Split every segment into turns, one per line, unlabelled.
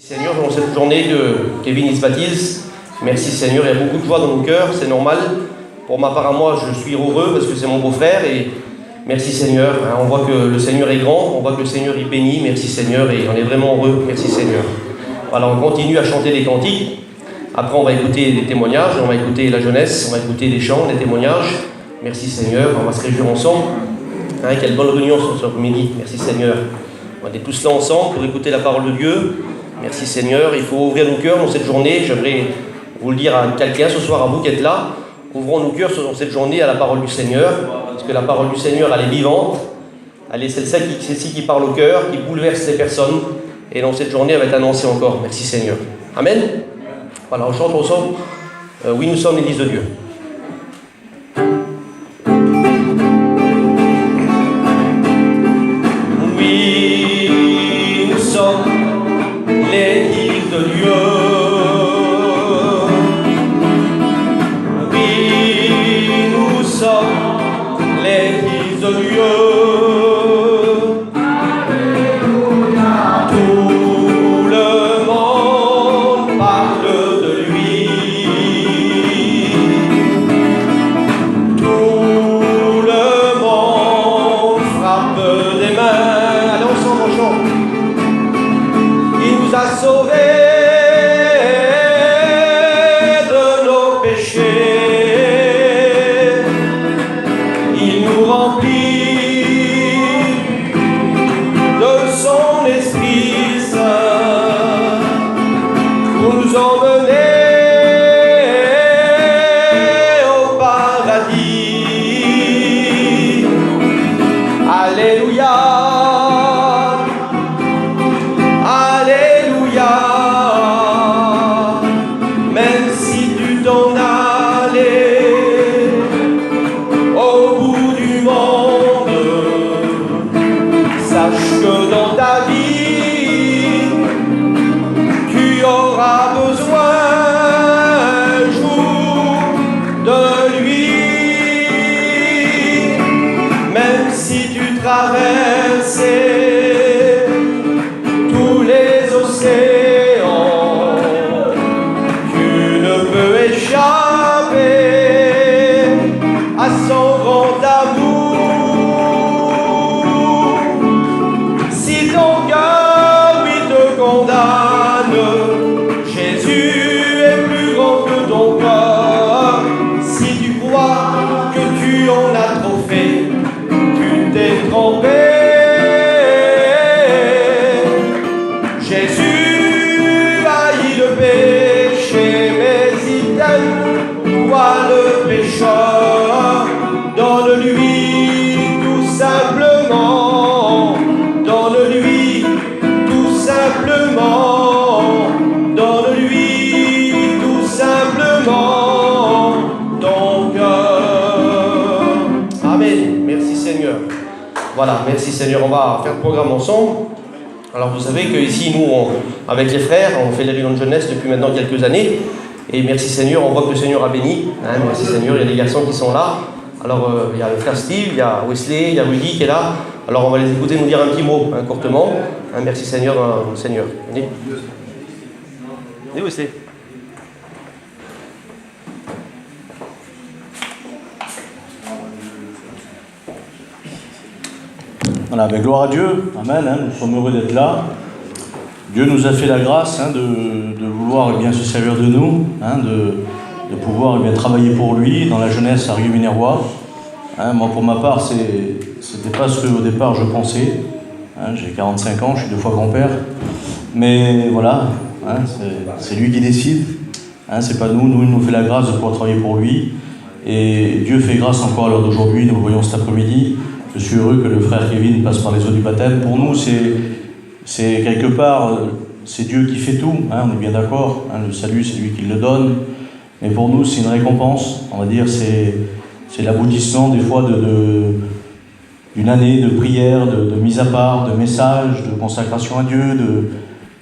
Seigneur, dans cette journée que Kevin il se baptise, merci Seigneur, il y a beaucoup de joie dans nos cœurs, c'est normal. Pour ma part à moi, je suis heureux parce que c'est mon beau-frère et merci Seigneur. On voit que le Seigneur est grand, on voit que le Seigneur il bénit, merci Seigneur et on est vraiment heureux, merci Seigneur. Voilà, on continue à chanter des cantiques, après on va écouter des témoignages, on va écouter la jeunesse, on va écouter des chants, des témoignages. Merci Seigneur, on va se réjouir ensemble. Quelle bonne réunion ce après-midi, merci Seigneur. On est tous là ensemble pour écouter la parole de Dieu. Merci Seigneur, il faut ouvrir nos cœurs dans cette journée. J'aimerais vous le dire à quelqu'un ce soir, à vous qui êtes là. Ouvrons nos cœurs dans cette journée à la parole du Seigneur, parce que la parole du Seigneur, elle est vivante. Elle est celle-ci qui parle au cœur, qui bouleverse les personnes. Et dans cette journée, elle va être annoncée encore. Merci Seigneur. Amen. Voilà, on chante ensemble. Oui, nous sommes l'Église de Dieu. Oui, nous sommes l'Église de Dieu. Oui, nous sommes l'Église de Dieu. Tout le monde parle de lui. Tout le monde frappe des mains. Allez, ensemble, on chante. Il nous a sauvés de nos péchés. Il nous remplit de son Esprit Saint pour nous emmener au paradis. Alléluia. Alléluia, même si tu t'en allais au bout du monde, sache que dans ta vie, tu auras besoin un jour de lui, même si tu traversais tous les océans, tu ne peux échapper à son grand amour. Si ton cœur lui te condamne, Jésus est plus grand que ton corps. Si tu crois que tu en as trop fait, tu t'es trompé. Jésus haït le péché, mais il t'aime, toi le pécheur. Donne-lui tout simplement, donne-lui tout simplement, donne-lui tout simplement ton cœur. Amen. Merci Seigneur. Voilà, merci Seigneur. On va faire le programme ensemble. Alors vous savez qu'ici, nous, avec les frères, on fait les réunions de jeunesse depuis maintenant quelques années. Et merci Seigneur, on voit que le Seigneur a béni. Merci Seigneur, il y a des garçons qui sont là. Alors il y a le frère Steve, il y a Wesley, il y a Rudy qui est là. Alors on va les écouter nous dire un petit mot, courtement. Merci Seigneur, Seigneur. Venez. Venez Wesley.
Voilà, gloire à Dieu, amen, nous sommes heureux d'être là. Dieu nous a fait la grâce de vouloir bien se servir de nous, de pouvoir bien travailler pour lui dans la jeunesse à Rieux-Minervois. Moi pour ma part, c'était pas ce qu'au départ je pensais. J'ai 45 ans, je suis 2 fois grand-père. Mais voilà, c'est lui qui décide. C'est pas nous, il nous fait la grâce de pouvoir travailler pour lui. Et Dieu fait grâce encore à l'heure d'aujourd'hui, nous le voyons cet après-midi. Je suis heureux que le frère Kevin passe par les eaux du baptême. Pour nous, c'est quelque part, c'est Dieu qui fait tout, on est bien d'accord. Le salut, c'est lui qui le donne. Mais pour nous, c'est une récompense. On va dire, c'est l'aboutissement des fois d'une année de prière, de mise à part, de message, de consacration à Dieu.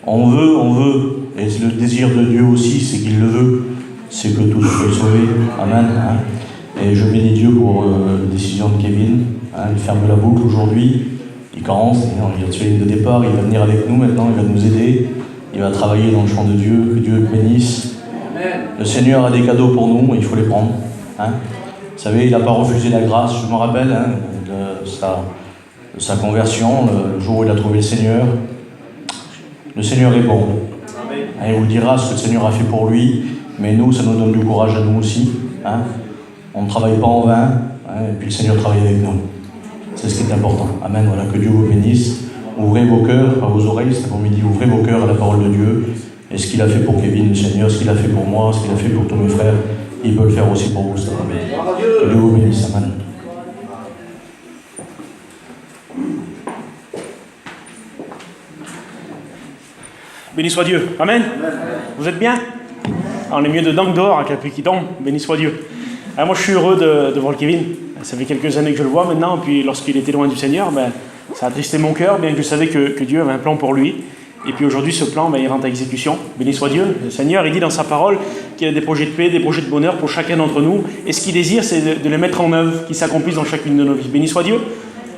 On veut. Et le désir de Dieu aussi, c'est qu'il le veut. C'est que tous soient sauvés. Amen. Et je bénis Dieu pour la décision de Kevin. Il ferme la boucle aujourd'hui. Il commence, il a tué une de départ, il va venir avec nous maintenant, il va nous aider. il va travailler dans le champ de Dieu, que Dieu le bénisse. Amen. Le Seigneur a des cadeaux pour nous, il faut les prendre. Hein. Vous savez, il n'a pas refusé la grâce, je me rappelle, hein, de sa conversion, le jour où il a trouvé le Seigneur. Le Seigneur est bon. Hein, il vous dira ce que le Seigneur a fait pour lui, mais nous, ça nous donne du courage à nous aussi. Hein. On ne travaille pas en vain, hein, et puis le Seigneur travaille avec nous. C'est ce qui est important. Amen. Voilà, que Dieu vous bénisse. Ouvrez vos cœurs, à vos oreilles cet après-midi, ouvrez vos cœurs à la parole de Dieu. Et ce qu'il a fait pour Kevin, le Seigneur, ce qu'il a fait pour moi, ce qu'il a fait pour tous mes frères, il peut le faire aussi pour vous cet après-midi. Que Dieu vous bénisse. Amen.
Béni soit Dieu. Amen. Vous êtes bien? On est mieux dedans que dehors, avec la pluie qui tombe. Béni soit Dieu. Alors moi, je suis heureux de voir le Kevin. Ça fait quelques années que je le vois maintenant. Puis lorsqu'il était loin du Seigneur, ça a attristé mon cœur, bien que je savais que Dieu avait un plan pour lui. Et puis aujourd'hui, ce plan, il rentre à exécution. Béni soit Dieu. Le Seigneur, il dit dans sa parole qu'il a des projets de paix, des projets de bonheur pour chacun d'entre nous. Et ce qu'il désire, c'est de les mettre en œuvre, qu'ils s'accomplissent dans chacune de nos vies. Béni soit Dieu.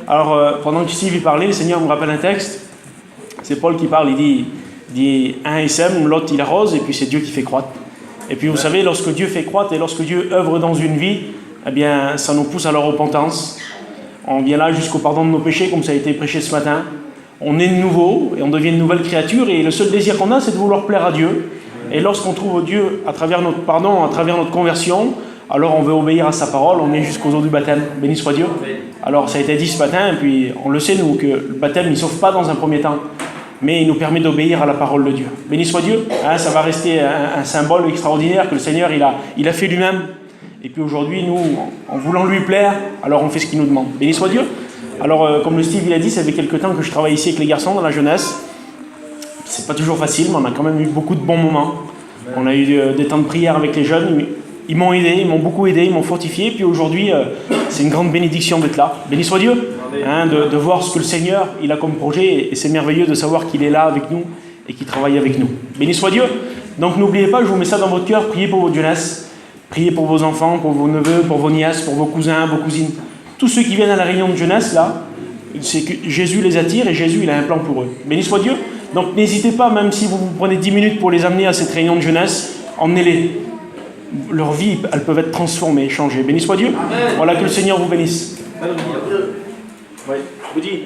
Alors, pendant que Steve y parlait, le Seigneur me rappelle un texte. C'est Paul qui parle, il dit un il sème, l'autre il arrose, et puis c'est Dieu qui fait croître. Et puis vous savez, lorsque Dieu fait croître et lorsque Dieu œuvre dans une vie, eh bien, ça nous pousse à la repentance. On vient là jusqu'au pardon de nos péchés, comme ça a été prêché ce matin. On est de nouveau et on devient une nouvelle créature, et le seul désir qu'on a, c'est de vouloir plaire à Dieu. Et lorsqu'on trouve Dieu à travers notre pardon, à travers notre conversion, alors on veut obéir à sa parole, on est jusqu'au jour du baptême. Béni soit Dieu. Alors ça a été dit ce matin, et puis on le sait nous, que le baptême il ne sauve pas dans un premier temps, mais il nous permet d'obéir à la parole de Dieu. Béni soit Dieu. Hein, ça va rester un symbole extraordinaire que le Seigneur il a fait lui-même. Et puis aujourd'hui, nous, en voulant lui plaire, alors on fait ce qu'il nous demande. Béni soit Dieu. Alors, comme le Steve il a dit, ça fait quelques temps que je travaille ici avec les garçons dans la jeunesse. C'est pas toujours facile, mais on a quand même eu beaucoup de bons moments. On a eu des temps de prière avec les jeunes. Ils m'ont aidé, ils m'ont beaucoup aidé, ils m'ont fortifié. Puis aujourd'hui, c'est une grande bénédiction d'être là. Béni soit Dieu. Hein, de voir ce que le Seigneur il a comme projet, et c'est merveilleux de savoir qu'il est là avec nous et qu'il travaille avec nous. Béni soit Dieu. Donc n'oubliez pas, je vous mets ça dans votre cœur, priez pour votre jeunesse, priez pour vos enfants, pour vos neveux, pour vos nièces, pour vos cousins, vos cousines. Tous ceux qui viennent à la réunion de jeunesse là, c'est que Jésus les attire et Jésus il a un plan pour eux. Béni soit Dieu. Donc n'hésitez pas, même si vous prenez 10 minutes pour les amener à cette réunion de jeunesse, emmenez-les. Leur vie, elles peuvent être transformées, changées. Béni soit Dieu. Amen. Voilà, que le Seigneur vous bénisse. Amen. Oui, je vous dis,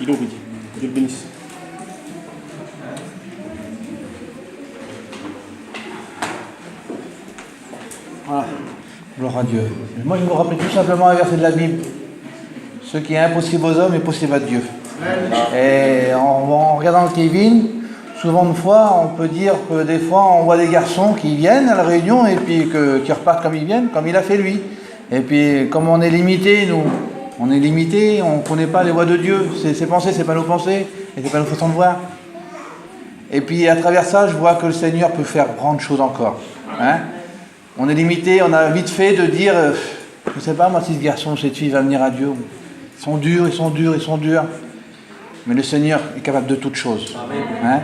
il vous dit, Dieu le bénisse.
Voilà, gloire à Dieu. Moi, je me rappelle tout simplement un verset de la Bible. Ce qui est impossible aux hommes est possible à Dieu. Et en regardant le Kevin, souvent de fois, on peut dire que des fois, on voit des garçons qui viennent à la réunion et puis qui repartent comme ils viennent, comme il a fait lui. Et puis, comme on est limité, nous, on est limité, on ne connaît pas les voies de Dieu. Ses pensées, c'est pas nos pensées, et c'est pas nos façons de voir. Et puis, à travers ça, je vois que le Seigneur peut faire grandes choses encore. Hein? On est limité, on a vite fait de dire, je ne sais pas moi si ce garçon ou cette fille va venir à Dieu. Ils sont durs, ils sont durs, ils sont durs. Mais le Seigneur est capable de toutes choses. Hein?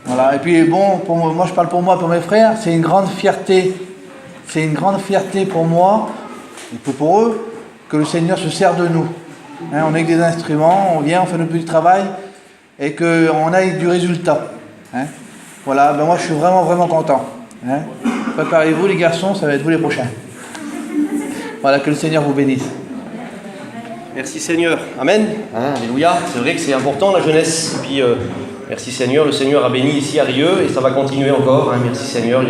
Voilà. Et puis bon, moi je parle pour moi, pour mes frères, c'est une grande fierté. C'est une grande fierté pour moi, et pour eux, que le Seigneur se sert de nous. Hein, on est que des instruments, on vient, on fait notre petit travail, et qu'on ait du résultat. Hein? Voilà, moi je suis vraiment, vraiment content. Hein? Préparez-vous les garçons, ça va être vous les prochains. Voilà, que le Seigneur vous bénisse.
Merci Seigneur. Amen. Hein, alléluia. C'est vrai que c'est important la jeunesse. Et puis merci Seigneur. Le Seigneur a béni ici à Rieux et ça va continuer encore. Hein, merci Seigneur.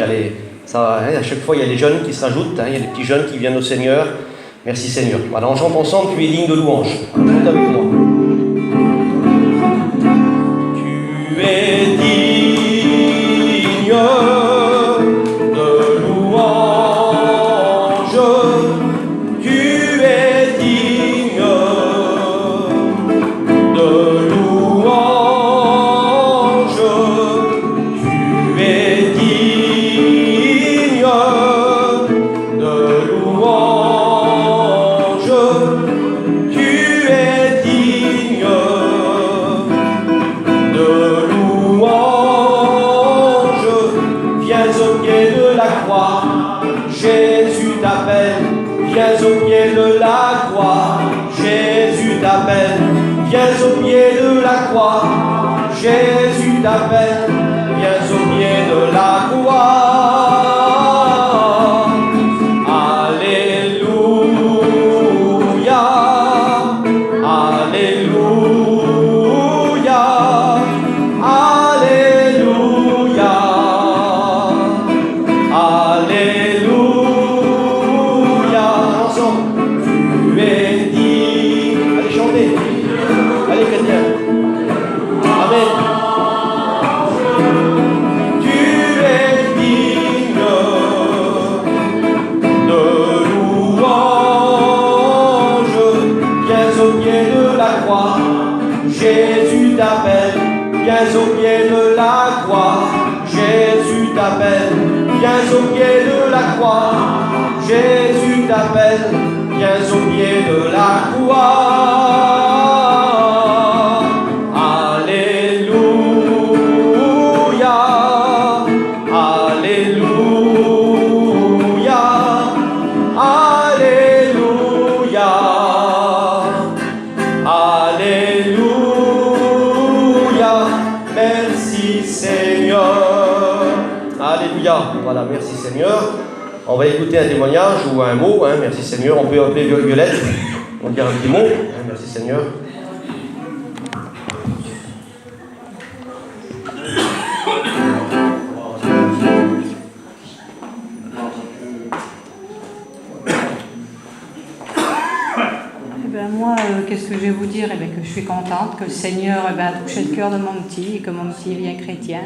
À chaque fois il y a les jeunes qui se rajoutent. Hein, il y a des petits jeunes qui viennent au Seigneur. Merci Seigneur. Voilà, on chante ensemble. Tu es digne de louange. Chante avec moi. Tu es digne de louange. Tu es digne de louange. Tu es digne de louange. Tu es digne de louange. Viens au pied de la croix, Jésus t'appelle. Viens au pied de la croix, Jésus t'appelle. Viens au pied de la croix, Jésus t'appelle. viens au pied de la croix. Jésus t'appelle, viens au pied de la croix. Alléluia, Alléluia, Alléluia, Alléluia, merci Seigneur. Alléluia, voilà, merci Seigneur. On va écouter un témoignage ou un mot, hein, merci Seigneur. On peut appeler Violette, on va dire un petit mot, hein, merci Seigneur.
Moi, qu'est-ce que je vais vous dire? Que je suis contente que le Seigneur a touché le cœur de mon petit et que mon petit est bien chrétien.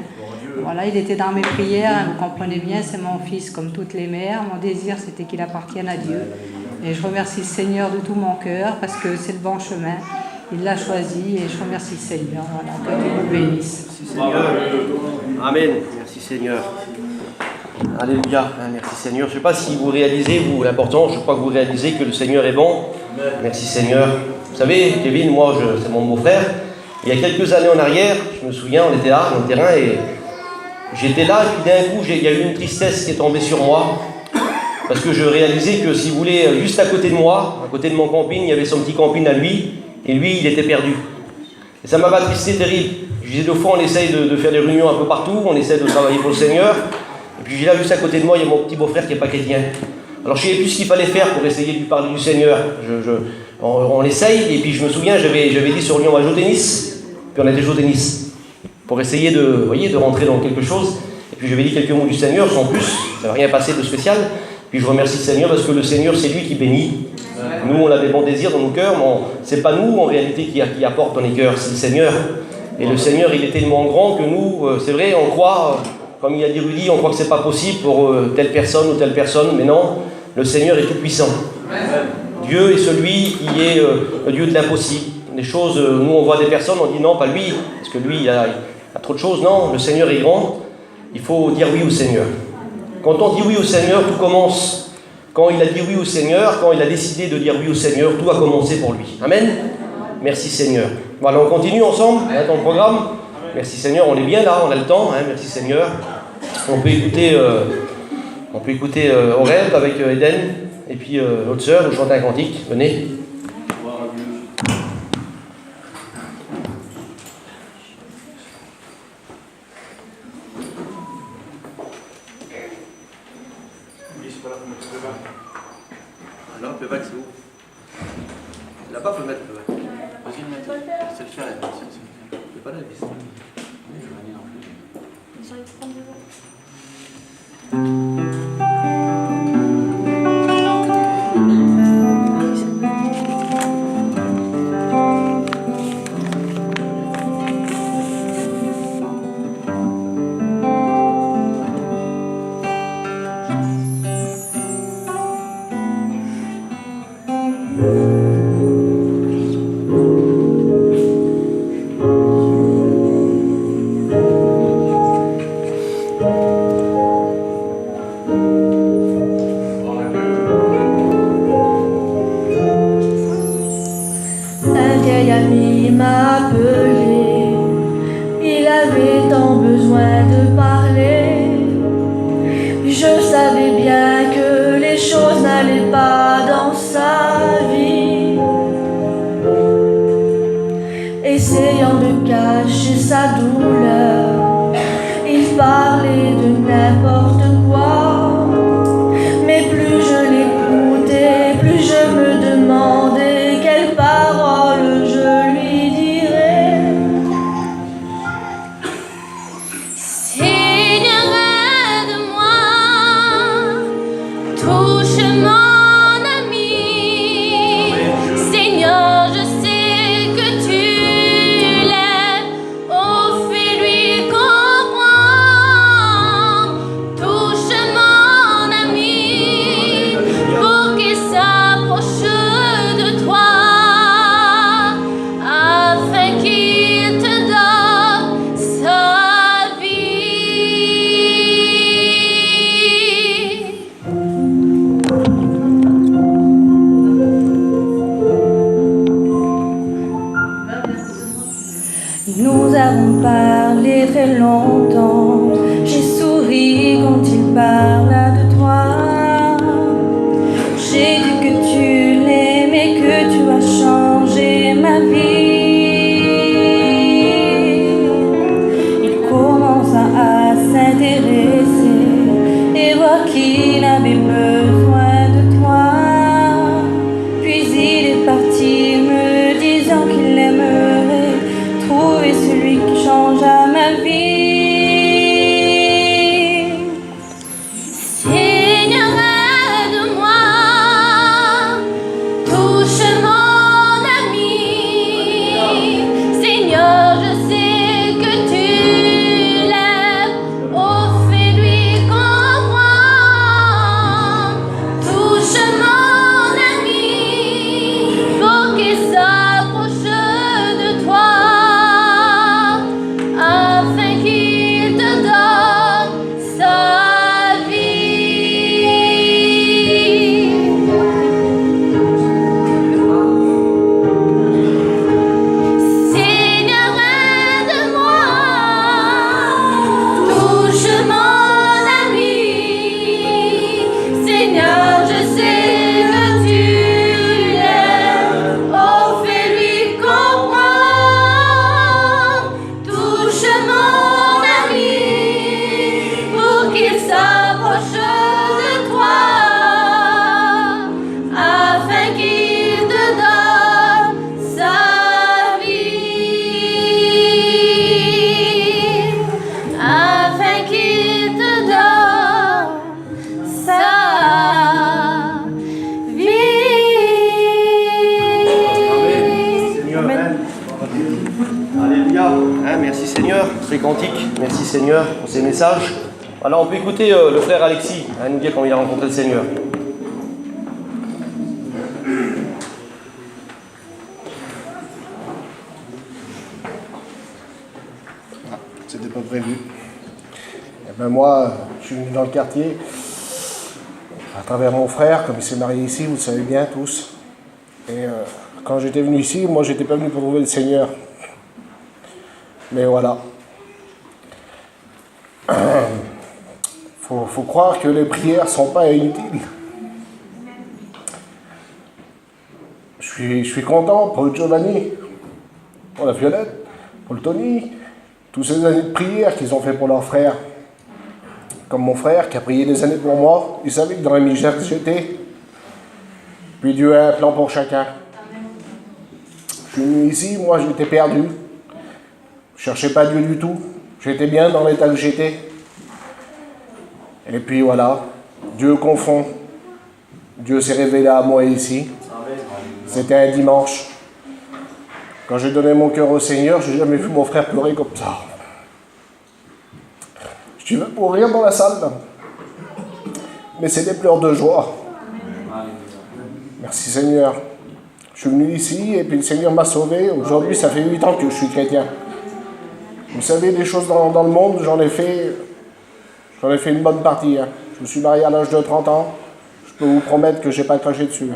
Voilà, il était dans mes prières, hein, vous comprenez bien, c'est mon fils comme toutes les mères. Mon désir, c'était qu'il appartienne à Dieu. Et je remercie le Seigneur de tout mon cœur parce que c'est le bon chemin. Il l'a choisi et je remercie le Seigneur. Voilà, que Dieu vous bénisse.
Merci Seigneur. Amen. Merci Seigneur. Alléluia. Merci Seigneur. Je ne sais pas si vous réalisez, vous, l'important, je crois que vous réalisez que le Seigneur est bon. Merci Seigneur. Vous savez, Kevin, moi, c'est mon beau-frère. Il y a quelques années en arrière, je me souviens, on était là, dans le terrain, et j'étais là, et puis d'un coup, il y a eu une tristesse qui est tombée sur moi. Parce que je réalisais que, si vous voulez, juste à côté de moi, à côté de mon camping, il y avait son petit camping à lui, et lui, il était perdu. Et ça m'avait attristé terrible. Je disais, deux fois, on essaye de faire des réunions un peu partout, on essaie de travailler pour le Seigneur. Et puis j'ai là, juste à côté de moi, il y a mon petit beau-frère qui n'est pas chrétien. Alors je ne savais plus ce qu'il fallait faire pour essayer de lui parler du Seigneur. On essaye, et puis je me souviens, j'avais dit sur lui, on va jouer au tennis. Puis on a été jouer au tennis. Pour essayer de rentrer dans quelque chose. Et puis j'avais dit quelques mots du Seigneur, sans plus. Ça n'a rien passé de spécial. Puis je remercie le Seigneur parce que le Seigneur, c'est lui qui bénit. Nous, on a des bons désirs dans nos cœurs, mais ce n'est pas nous, en réalité, qui apporte dans les cœurs, c'est le Seigneur. Et le Seigneur, il est tellement grand que nous, c'est vrai, on croit, comme il a dit Rudy, on croit que ce n'est pas possible pour telle personne ou telle personne, mais non, le Seigneur est tout puissant. Dieu est celui qui est le Dieu de l'impossible. Des choses, nous, on voit des personnes, on dit non, pas lui, parce que lui, il a trop de choses. Non, le Seigneur est grand, il faut dire oui au Seigneur. Quand on dit oui au Seigneur, tout commence. Quand il a dit oui au Seigneur, quand il a décidé de dire oui au Seigneur, tout a commencé pour lui. Amen. Merci Seigneur. Voilà, on continue ensemble dans le programme. Merci Seigneur, on est bien là, on a le temps. Hein, merci Seigneur. On peut écouter Aurel avec Eden et puis l'autre sœur, nous chanter un cantique. Venez.
Non, le bac c'est où? Là-bas, faut le mettre le bac. Vas-y, le mettre. C'est le faire, c'est pas la vis.
alors qu'il avait besoin de toi. Puis il est parti me disant qu'il aimerait trouver celui qui changea ma vie. Seigneur, aide-moi, touche mon ami. Seigneur, je sais que tu l'aimes, oh fais-lui comprendre. Touche mon ami pour qu'il s'approche de toi, afin qu'il te donne sa vie. Seigneur, aide-moi, touche mon ami. Seigneur, je sais que tu l'aimes, oh fais-lui comprendre. Touche mon ami pour qu'il s'approche de toi, afin qu'il te donne sa vie, afin qu'il te donne sa vie.
Amen. Alléluia. Hein, merci Seigneur pour ces cantiques. Merci Seigneur pour ces messages. Alors on peut écouter le frère Alexis nous dire comment il a rencontré le Seigneur.
C'était pas prévu. Et ben moi, je suis venu dans le quartier à travers mon frère, comme il s'est marié ici, vous le savez bien tous. Et quand j'étais venu ici, moi j'étais pas venu pour trouver le Seigneur. Mais voilà. Faut croire que les prières sont pas inutiles. Je suis content pour le Giovanni, pour la Violette, pour le Tony, tous ces années de prière qu'ils ont fait pour leurs frères. Comme mon frère qui a prié des années pour moi, il savait que dans la misère que j'étais. Puis Dieu a un plan pour chacun. Je suis venu ici, moi j'étais perdu. Je cherchais pas Dieu du tout. J'étais bien dans l'état que j'étais. Et puis voilà, Dieu confond. Dieu s'est révélé à moi ici. C'était un dimanche. Quand j'ai donné mon cœur au Seigneur, j'ai jamais vu mon frère pleurer comme ça. Je veux pour rire dans la salle, là. Mais c'est des pleurs de joie. Merci Seigneur. Je suis venu ici et puis le Seigneur m'a sauvé. Aujourd'hui, ça fait 8 ans que je suis chrétien. Vous savez, des choses dans le monde, j'en ai fait une bonne partie. Hein. Je me suis marié à l'âge de 30 ans. Je peux vous promettre que je n'ai pas craché dessus.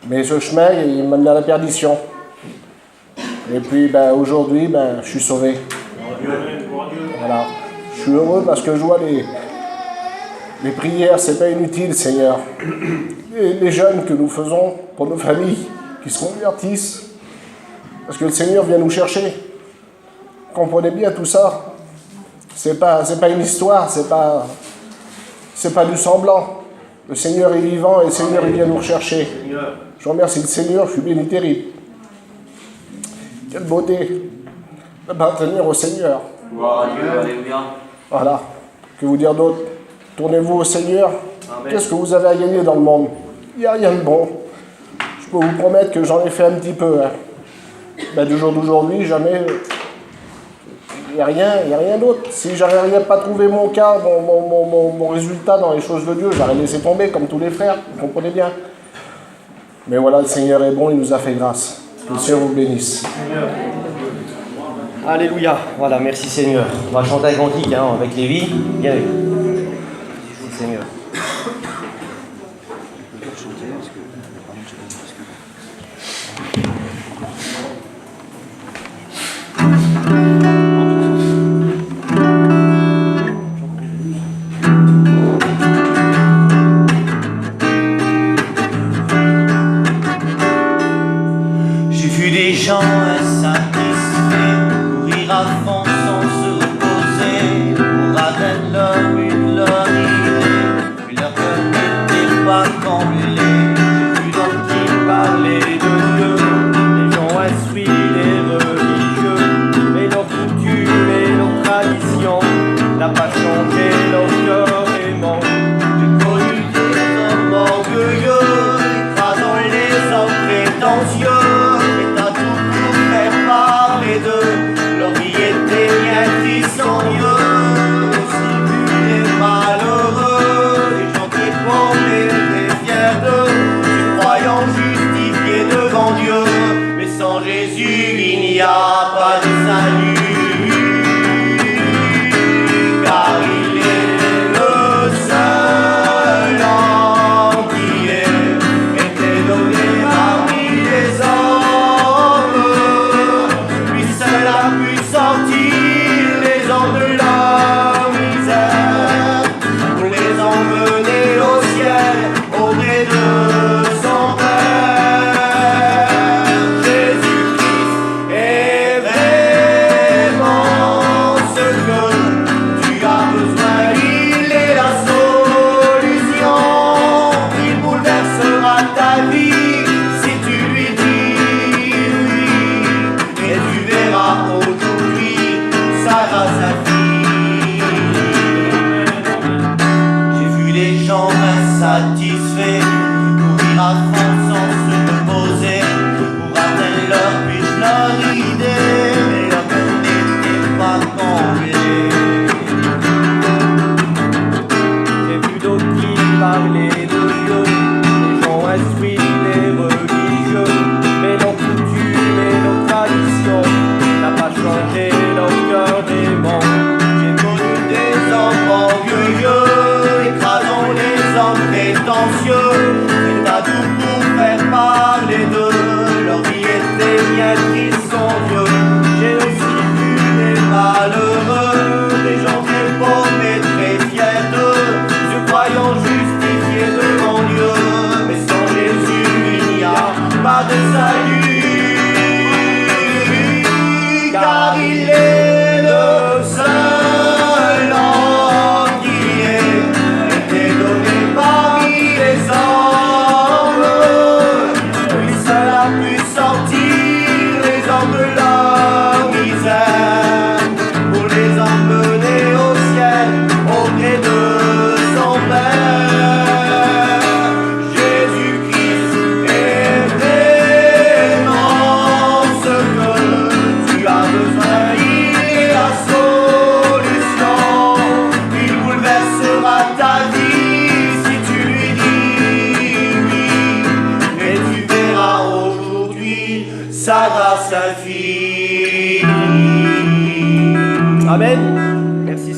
Mais ce chemin, il m'a mené à la perdition. Et puis aujourd'hui, je suis sauvé. Voilà. Je suis heureux parce que je vois les prières, c'est pas inutile, Seigneur. Les jeunes que nous faisons pour nos familles, qui se convertissent, parce que le Seigneur vient nous chercher. Comprenez bien tout ça. C'est pas une histoire, c'est pas du semblant. Le Seigneur est vivant et le Seigneur il vient nous rechercher. Je remercie le Seigneur, je suis béni terrible. Quelle beauté d'appartenir au Seigneur. Voilà. Que vous dire d'autre? Tournez-vous au Seigneur. Qu'est-ce que vous avez à gagner dans le monde? Il n'y a rien de bon. Je peux vous promettre que j'en ai fait un petit peu. Hein. Du jour d'aujourd'hui, jamais. Il n'y a rien d'autre. Si j'avais pas trouvé mon cas, mon résultat dans les choses de Dieu, j'aurais laissé tomber comme tous les frères. Vous comprenez bien. Mais voilà, le Seigneur est bon, il nous a fait grâce. Que le Seigneur vous bénisse.
Alléluia. Voilà, merci Seigneur. On va chanter un cantique avec Lévi. Bien. Merci Seigneur.
J'ai vu des gens insatisfaits courir à fond sans se reposer pour atteindre leur but, leur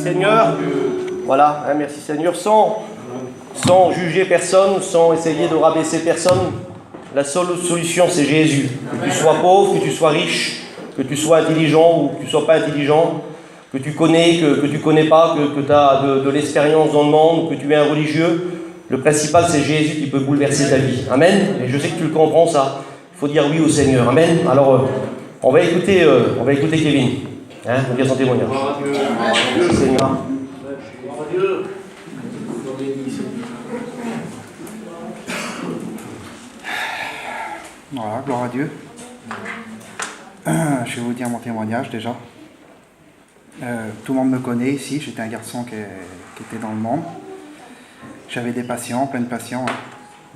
Seigneur. Voilà, hein, merci Seigneur. Sans juger personne, sans essayer de rabaisser personne, la seule solution c'est Jésus. Que tu sois pauvre, que tu sois riche, que tu sois intelligent ou que tu ne sois pas intelligent, que tu connais, que tu ne connais pas, que tu as de l'expérience dans le monde, que tu es un religieux. Le principal c'est Jésus qui peut bouleverser ta vie. Amen. Et je sais que tu le comprends ça. Il faut dire oui au Seigneur. Amen. Alors on va écouter Kevin. Hein, on va dire son témoignage. Merci Seigneur.
Voilà, gloire à Dieu. Je vais vous dire mon témoignage déjà. Tout le monde me connaît ici, j'étais un garçon qui était dans le monde. J'avais des passions, plein de passions.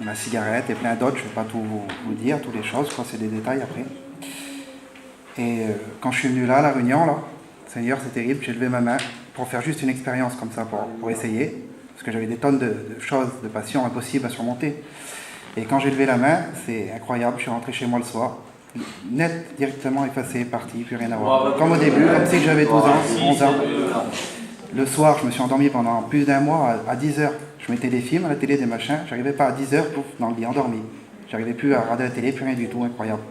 La cigarette et plein d'autres, je ne vais pas tout vous dire, toutes les choses, je crois que c'est des détails après. Et quand je suis venu là, à la réunion, là, Seigneur, c'est terrible, j'ai levé ma main pour faire juste une expérience comme ça, pour essayer, parce que j'avais des tonnes de choses, de passions impossibles à surmonter. Et quand j'ai levé la main, c'est incroyable, je suis rentré chez moi le soir, net, directement effacé, parti, plus rien à voir. Comme au début, comme si j'avais 12 ans, 11 ans. Le soir, je me suis endormi pendant plus d'un mois, à 10h. Je mettais des films à la télé, des machins, j'arrivais pas à 10h, pouf, dans le lit, endormi. J'arrivais plus à regarder la télé, plus rien du tout, incroyable.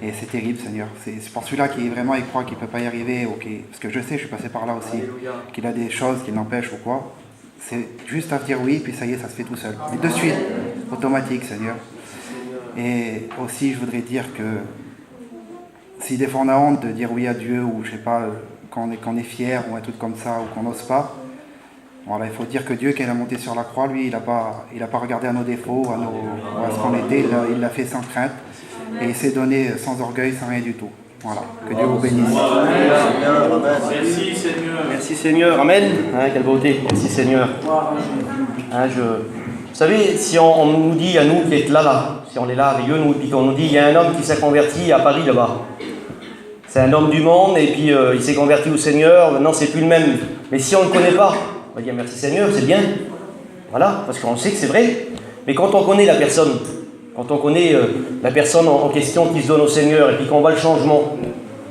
Et c'est terrible, Seigneur. C'est pour celui-là qui vraiment y croit, qui ne peut pas y arriver, parce que je sais, je suis passé par là aussi, qu'il a des choses qui l'empêchent ou quoi. C'est juste à dire oui, puis ça y est, ça se fait tout seul. Mais de suite, automatique, Seigneur. Et aussi, je voudrais dire que si des fois on a honte de dire oui à Dieu, ou je sais pas, qu'on est fier, ou un truc comme ça, ou qu'on n'ose pas, voilà, il faut dire que Dieu, quand il a monté sur la croix, lui, il n'a pas regardé à nos défauts, à ce qu'on était, il l'a fait sans crainte, et il s'est donné sans orgueil, sans rien du tout. Voilà, que Dieu vous bénisse.
Merci Seigneur. Merci Seigneur, Amen. Hein, quelle beauté, merci Seigneur. Hein, vous savez, si on nous dit à nous qui êtes là, si on est là avec eux, nous, puis qu'on nous dit, il y a un homme qui s'est converti à Paris là-bas. C'est un homme du monde, et puis il s'est converti au Seigneur, maintenant c'est plus le même. Mais si on ne le connaît pas, on va dire merci Seigneur, c'est bien. Voilà, parce qu'on sait que c'est vrai. Mais quand on connaît la personne, quand on connaît la personne en question qui se donne au Seigneur et puis qu'on voit le changement.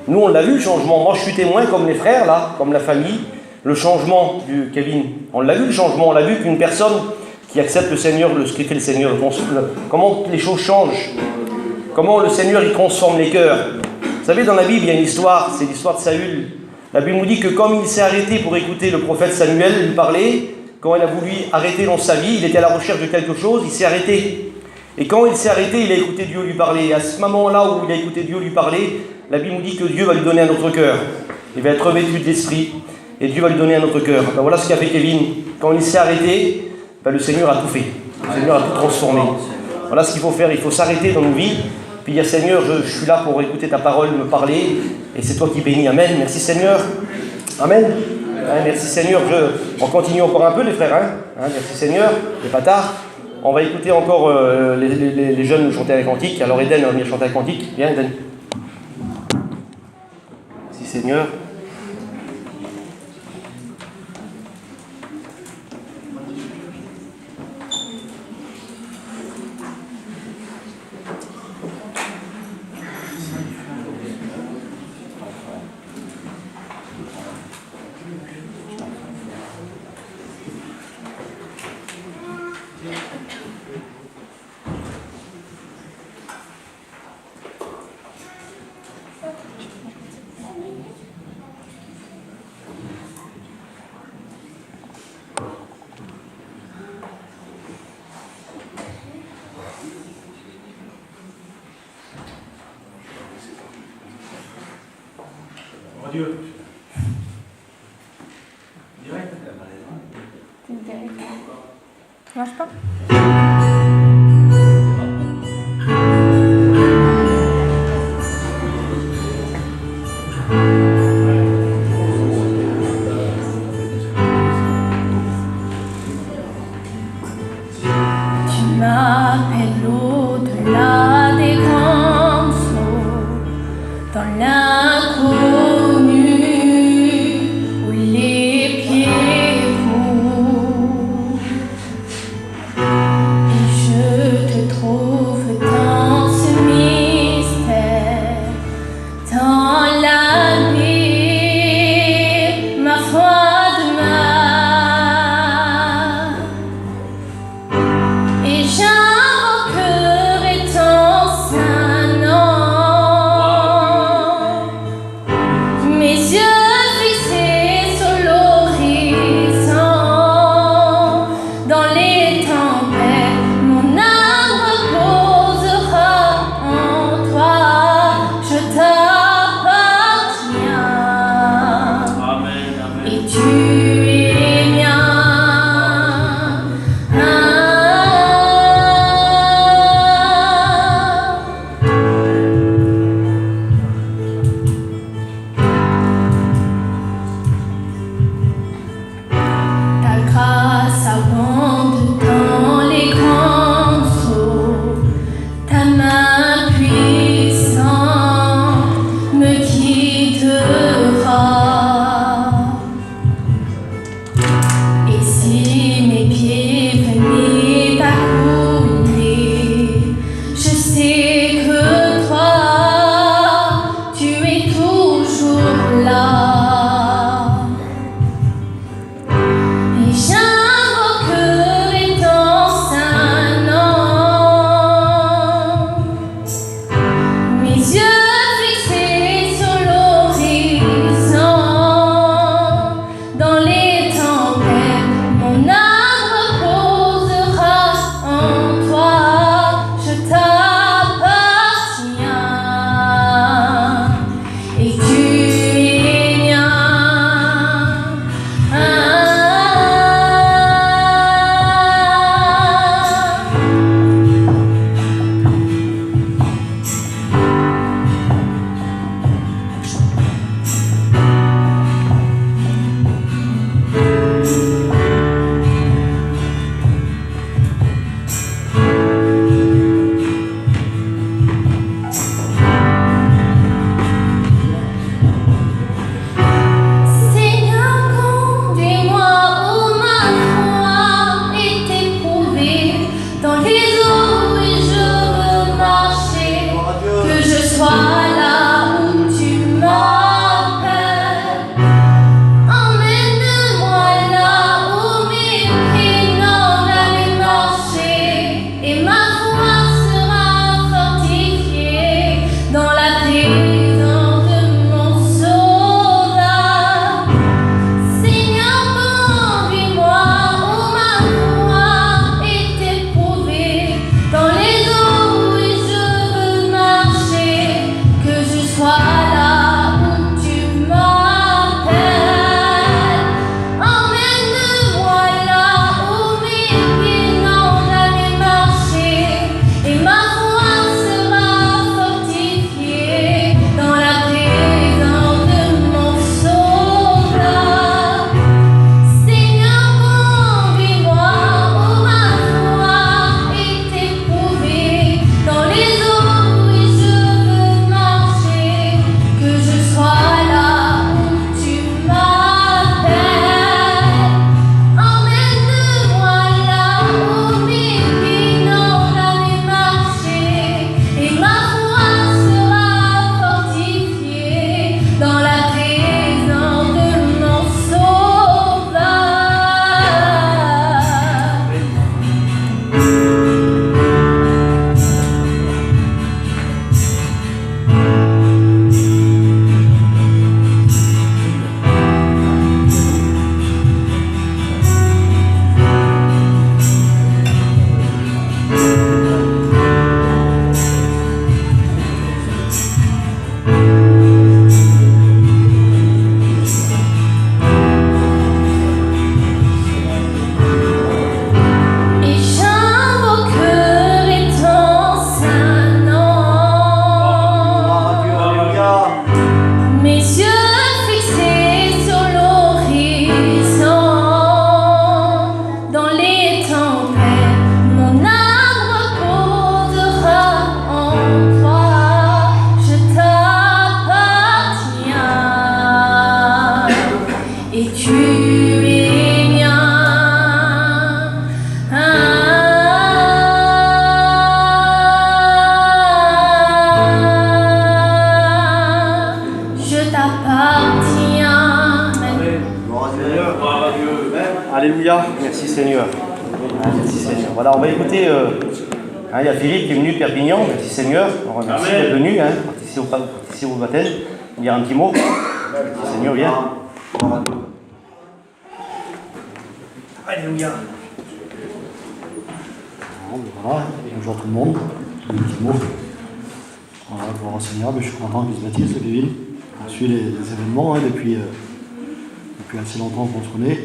Nous, on l'a vu, le changement. Moi, je suis témoin, comme les frères, là, comme la famille, le changement du Kevin. On l'a vu, le changement. On l'a vu qu'une personne qui accepte le Seigneur, ce qui fait le Seigneur, comment les choses changent. Comment le Seigneur, il transforme les cœurs. Vous savez, dans la Bible, il y a une histoire, c'est l'histoire de Saül. La Bible nous dit que comme il s'est arrêté pour écouter le prophète Samuel lui parler, quand il a voulu arrêter dans sa vie, il était à la recherche de quelque chose, il s'est arrêté. Et quand il s'est arrêté, il a écouté Dieu lui parler. Et à ce moment-là où il a écouté Dieu lui parler, la Bible nous dit que Dieu va lui donner un autre cœur. Il va être revêtu de l'esprit et Dieu va lui donner un autre cœur. Ben voilà ce qu'a fait Kevin. Quand il s'est arrêté, ben le Seigneur a tout fait. Le Seigneur a tout transformé. Voilà ce qu'il faut faire. Il faut s'arrêter dans nos vies. Puis dire Seigneur, je suis là pour écouter ta parole, me parler. Et c'est toi qui bénis. Amen. Merci Seigneur. Amen. Hein, merci Seigneur. On continue encore un peu les frères. Hein, merci Seigneur. Il n'est pas tard. On va écouter encore les jeunes nous chanter un cantique. Alors Eden va venir chanter un cantique. Viens Eden. Merci Seigneur.
Dieu.
Direct. Ça marche pas?
Tu m'appelles au-delà des grands sauts, dans l'inconnu où les pieds courent. Et et tu es mien. Je t'appartiens.
Alléluia. Merci Seigneur. Merci Seigneur. Voilà, on va écouter. Il y a Philippe qui est venu de Perpignan. Merci Seigneur. On remercie d'être venu, participer au baptême. Dire un petit mot. Merci Seigneur, viens. Alléluia.
Voilà, bonjour tout le monde. Un petit mot. Voilà, gloire au Seigneur, je suis content qu'il se baptise, le Kevin. On suit les événements depuis assez longtemps qu'on se connaît.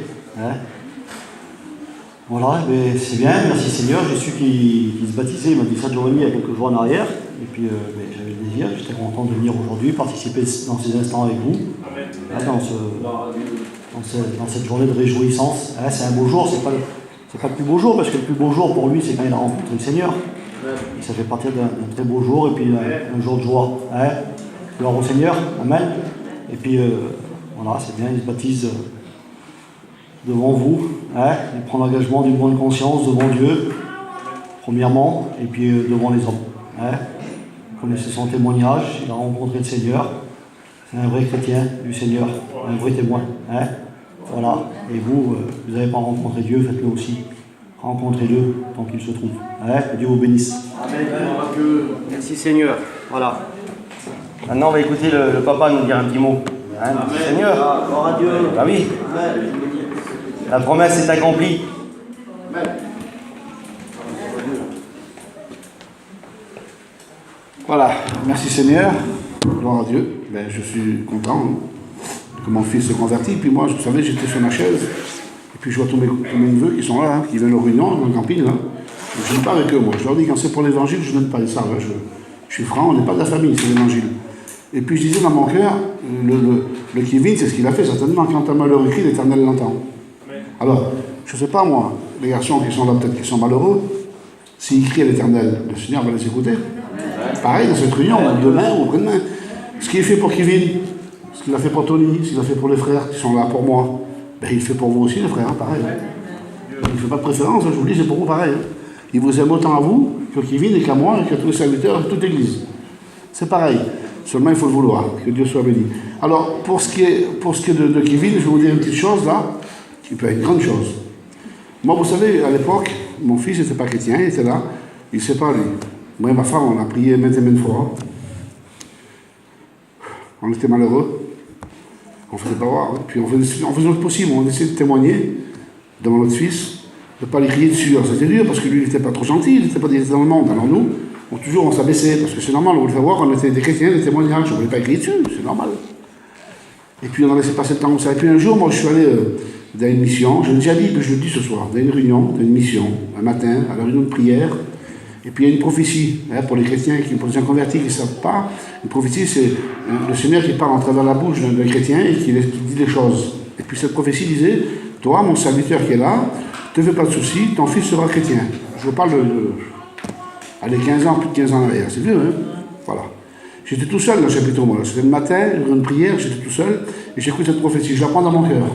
Voilà, c'est bien, merci Seigneur. J'ai su qu'il se baptisait, il m'a dit ça de il y a quelques jours en arrière. Et puis j'avais le désir, j'étais content de venir aujourd'hui, participer dans ces instants avec vous. Dans cette journée de réjouissance. C'est un beau jour, c'est pas le plus beau jour, parce que le plus beau jour pour lui, c'est quand il a rencontré le Seigneur. Et ça fait partie d'un très beau jour, et puis un jour de joie. Gloire au Seigneur, amen. Et puis voilà, c'est bien, il se baptise devant vous. Il prend l'engagement d'une bonne conscience devant Dieu, premièrement, et puis devant les hommes. Vous connaissez son témoignage, il a rencontré le Seigneur. C'est un vrai chrétien du Seigneur, un vrai témoin. Voilà. Et vous, vous n'avez pas rencontré Dieu, faites-le aussi. Rencontrez-le tant qu'il se trouve. Que Dieu vous bénisse.
Amen. Merci Seigneur. Voilà. Maintenant, on va écouter le papa nous dire un petit mot. Merci Seigneur.
Gloire à Dieu.
Ah oui.
Amen.
La promesse est accomplie.
Amen.
Voilà, merci Seigneur, gloire à Dieu. Je suis content que mon fils se convertit. Puis moi, vous savez, j'étais sur ma chaise, et puis je vois tous mes neveux qui sont là, qui viennent aux réunions, dans le camping. Là. Je ne parle pas avec eux, moi. Je leur dis, quand c'est pour l'évangile, je ne donne pas ça. Là. Je suis franc, on n'est pas de la famille, c'est l'évangile. Et puis je disais dans mon cœur, le Kevin, c'est ce qu'il a fait, certainement, quand un malheur écrit, l'Éternel l'entend. Alors, je ne sais pas, moi, les garçons qui sont là, peut-être qu'ils sont malheureux, s'ils crient à l'Éternel, le Seigneur va les écouter. Pareil dans cette réunion, demain ou après-demain. Ce qui est fait pour Kevin, ce qu'il a fait pour Tony, ce qu'il a fait pour les frères qui sont là pour moi, il fait pour vous aussi, les frères, pareil. Il ne fait pas de préférence, je vous le dis, c'est pour vous pareil. Il vous aime autant à vous que Kevin et qu'à moi et qu'à tous les serviteurs et toute l'église. C'est pareil. Seulement, il faut le vouloir. Que Dieu soit béni. Alors, pour ce qui est de Kevin, je vais vous dire une petite chose là, qui peut être une grande chose. Moi, vous savez, à l'époque, mon fils n'était pas chrétien, il était là, il ne sait pas, lui. Moi et ma femme, on a prié maintes et maintes fois. On était malheureux. On ne faisait pas voir. Puis on faisait notre possible, on essayait de témoigner devant notre fils, de ne pas les crier dessus. Alors c'était dur parce que lui, il n'était pas trop gentil, il n'était pas dans le monde. Alors nous, on s'abaissait, parce que c'est normal, on voulait faire voir qu'on était des chrétiens, des témoignages, on ne voulait pas crier dessus, c'est normal. Et puis on a laissé passer le temps comme ça. Et puis un jour, moi je suis allé dans une mission, je l'ai déjà dit, puis je le dis ce soir, dans une réunion, dans une mission, un matin, à la réunion de prière. Et puis il y a une prophétie, pour les chrétiens, pour les inconvertis qui ne savent pas. Une prophétie, c'est le Seigneur qui parle en travers la bouche d'un chrétien et qui dit des choses. Et puis cette prophétie disait, toi, mon serviteur qui est là, ne te fais pas de soucis, ton fils sera chrétien. Je vous parle allez, 15 ans, plus de 15 ans en arrière, c'est vieux, hein. Voilà. J'étais tout seul dans le chapitre, moi. C'était le matin, une prière, j'étais tout seul, et j'écoute cette prophétie, je la prends dans mon cœur.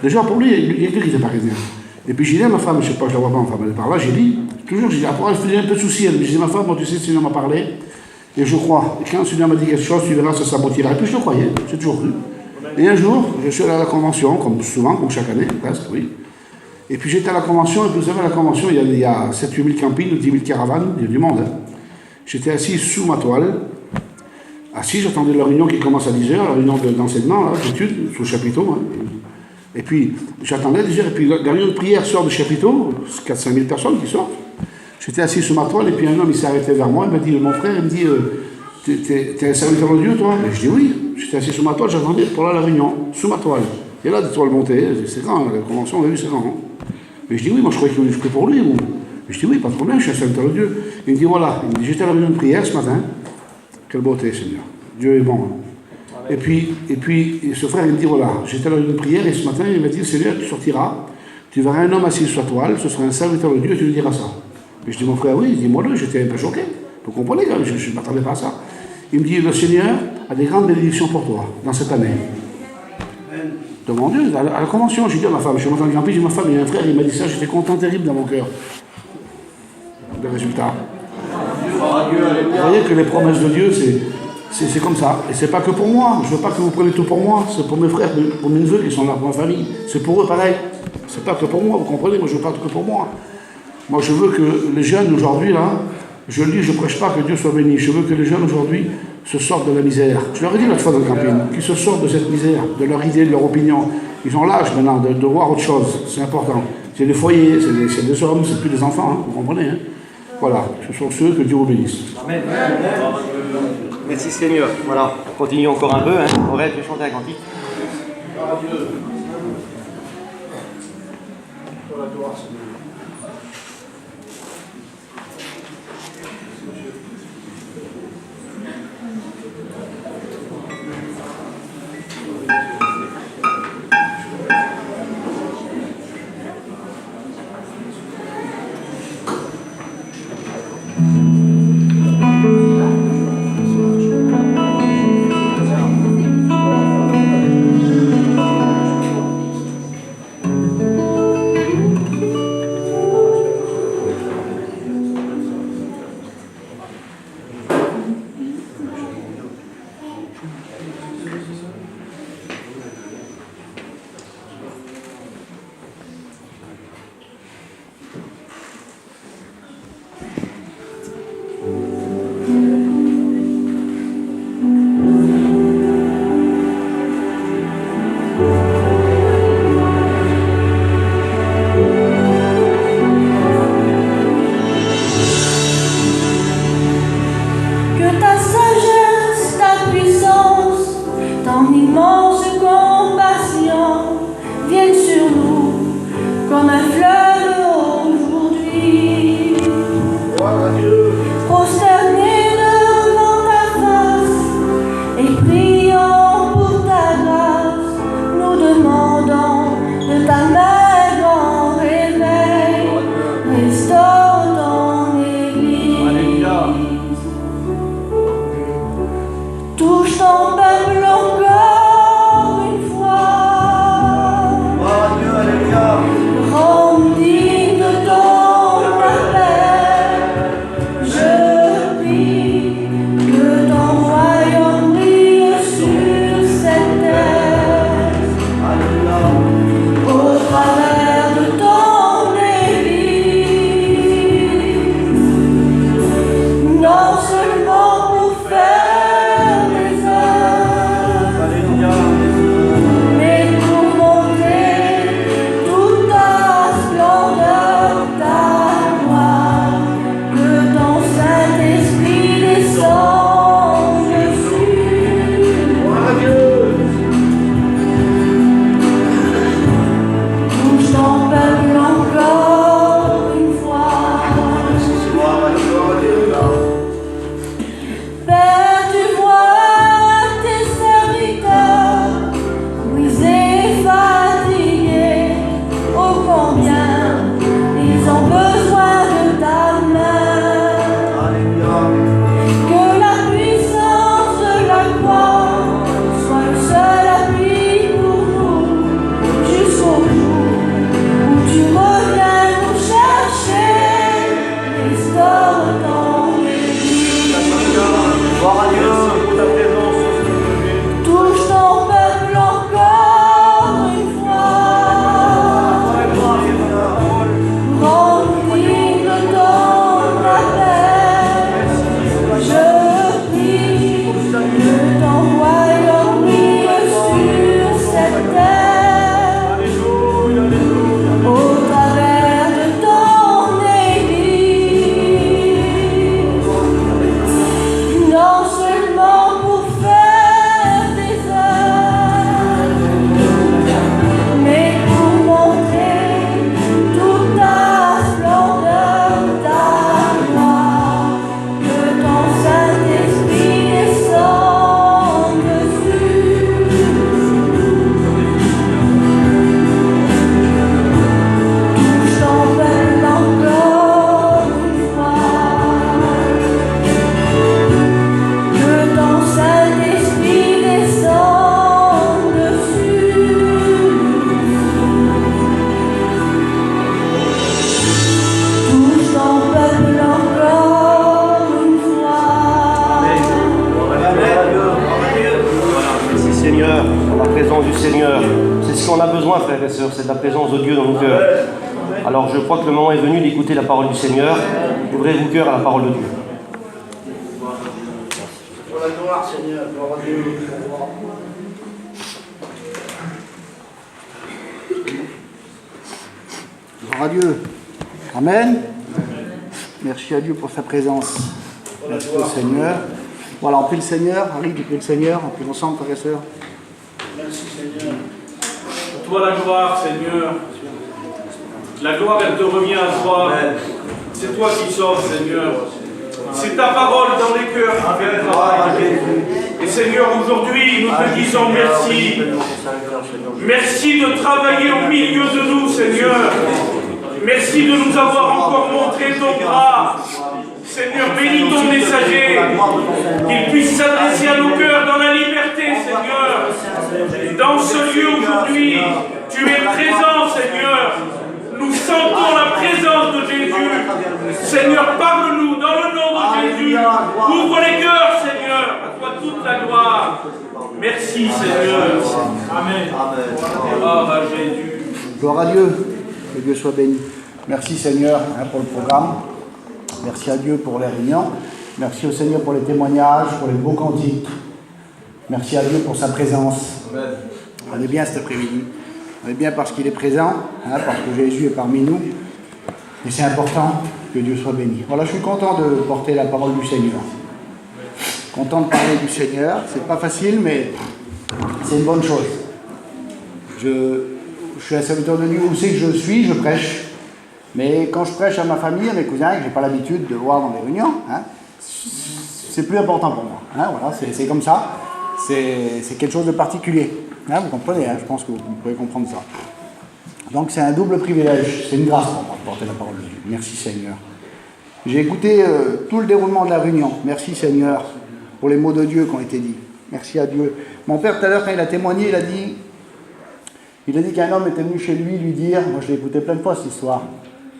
Déjà, pour lui, il y a que qui n'était pas chrétien. Et puis j'ai dit à ma femme, je ne sais pas, je la vois pas, ma femme, elle est par là, j'ai dit, toujours, j'ai dit, après, je faisais un peu de soucis, elle me disait, ma femme, moi, tu sais, le Seigneur m'a parlé, et je crois. Et quand le Seigneur m'a dit quelque chose, tu verras, ça s'aboutira. Et puis je le croyais, j'ai toujours cru. Et un jour, je suis allé à la convention, comme souvent, comme chaque année, presque, oui. Et puis j'étais à la convention, et puis vous savez, à la convention, il y a 7-8 000 campings, 10 000 caravanes, il y a du monde. Hein. J'étais assis sous ma toile, assis, j'attendais la réunion qui commence à 10h, la réunion d'enseignement, d'études, sous le chapiteau. Hein. Et puis j'attendais 10h, et puis la réunion de prière sort du chapiteau, 4-5 000 personnes qui sortent. J'étais assis sous ma toile, et puis un homme, il s'est arrêté vers moi, il m'a dit, mon frère, il me dit, t'es un serviteur de Dieu, toi? Et je dis oui, j'étais assis sous ma toile, j'attendais pour la réunion, sous ma toile. Et là, des toiles montées, c'est grand, la convention, on a vu, c'est grand. Hein. Mais je dis oui, moi je croyais que je prie pour lui. Mais je dis oui, pas de problème, je suis un serviteur de Dieu. Il me dit voilà, j'étais à la réunion de prière ce matin. Quelle beauté, Seigneur. Dieu est bon. Hein. Et puis, ce frère, il me dit voilà, j'étais à la réunion de prière et ce matin, il m'a dit Seigneur, tu sortiras, tu verras un homme assis sur la toile, ce sera un serviteur de Dieu et tu lui diras ça. Et je dis mon frère, oui, dis-moi-le, j'étais un peu choqué. Vous comprenez, quand même, je ne m'attendais pas à ça. Il me dit le Seigneur a des grandes bénédictions pour toi dans cette année. devant Dieu, à la convention, j'ai dit à ma femme, je suis monté en Grand Prix, j'ai dit ma femme, il y a un frère, il m'a dit ça, j'étais content terrible dans mon cœur. Le résultat. Vous voyez que les promesses de Dieu, c'est comme ça. Et c'est pas que pour moi. Je veux pas que vous preniez tout pour moi. C'est pour mes frères, pour mes neveux qui sont là, pour ma famille. C'est pour eux pareil. C'est pas que pour moi, vous comprenez? Moi, je veux pas que pour moi. Moi, je veux que les jeunes aujourd'hui, là, je le dis, je prêche pas que Dieu soit béni. Je veux que les jeunes aujourd'hui se sortent de la misère. Je leur ai dit l'autre fois dans le camping, qu'ils se sortent de cette misère, de leur idée, de leur opinion. Ils ont l'âge maintenant de voir autre chose. C'est important. C'est des foyers, c'est des hommes, c'est plus des enfants, hein, vous comprenez, hein. Voilà, ce sont ceux que Dieu vous bénisse. Amen.
Merci Seigneur. Voilà, continue encore un peu, hein. On va être chanter un cantique. joie, frères et sœurs, c'est de la présence de Dieu dans nos cœurs. Alors je crois que le moment est venu d'écouter la parole du Seigneur. Ouvrez vos cœurs à la parole de Dieu.
Pour la gloire, Seigneur, gloire à Dieu.
Gloire à Dieu. Amen. Merci à Dieu pour sa présence. Merci au Seigneur. Voilà, on prie le Seigneur. Harry, tu pries le Seigneur. On prie ensemble, frères et sœurs.
Merci Seigneur. Pour toi la gloire, Seigneur. La gloire, elle te revient à toi. C'est toi qui sauves, Seigneur. C'est ta parole dans les cœurs qui fait le travail. Et Seigneur, aujourd'hui, nous te disons merci. Merci de travailler au milieu de nous, Seigneur. Merci de nous avoir encore montré ton bras. Seigneur, bénis ton messager, qu'il puisse s'adresser à nos cœurs dans la liberté, Seigneur. Dans ce lieu aujourd'hui, tu es présent, Seigneur. Nous sentons la présence de Jésus. Seigneur, parle-nous dans le nom de Jésus. Ouvre les cœurs, Seigneur. À toi toute la gloire. Merci, Seigneur. Amen. Ah, Jésus.
Gloire à Dieu. Que Dieu soit béni. Merci Seigneur pour le programme. Merci à Dieu pour les réunions. Merci au Seigneur pour les témoignages, pour les beaux cantiques. Merci à Dieu pour sa présence. On est bien cet après-midi. On est bien parce qu'il est présent, parce que Jésus est parmi nous. Et c'est important que Dieu soit béni. Voilà, je suis content de porter la parole du Seigneur. Content de parler du Seigneur. C'est pas facile, mais c'est une bonne chose. Je suis un serviteur de Dieu. Où c'est que je suis, je prêche. Mais quand je prêche à ma famille, à mes cousins, que je n'ai pas l'habitude de voir dans les réunions, c'est plus important pour moi. Voilà, c'est comme ça. C'est quelque chose de particulier. Vous comprenez, je pense que vous pouvez comprendre ça. Donc c'est un double privilège. C'est une grâce pour moi de porter la parole de Dieu. Merci Seigneur. J'ai écouté tout le déroulement de la réunion. Merci Seigneur pour les mots de Dieu qui ont été dits. Merci à Dieu. Mon père, tout à l'heure, quand il a témoigné, il a dit qu'un homme était venu chez lui dire, moi je l'ai écouté plein de fois cette histoire,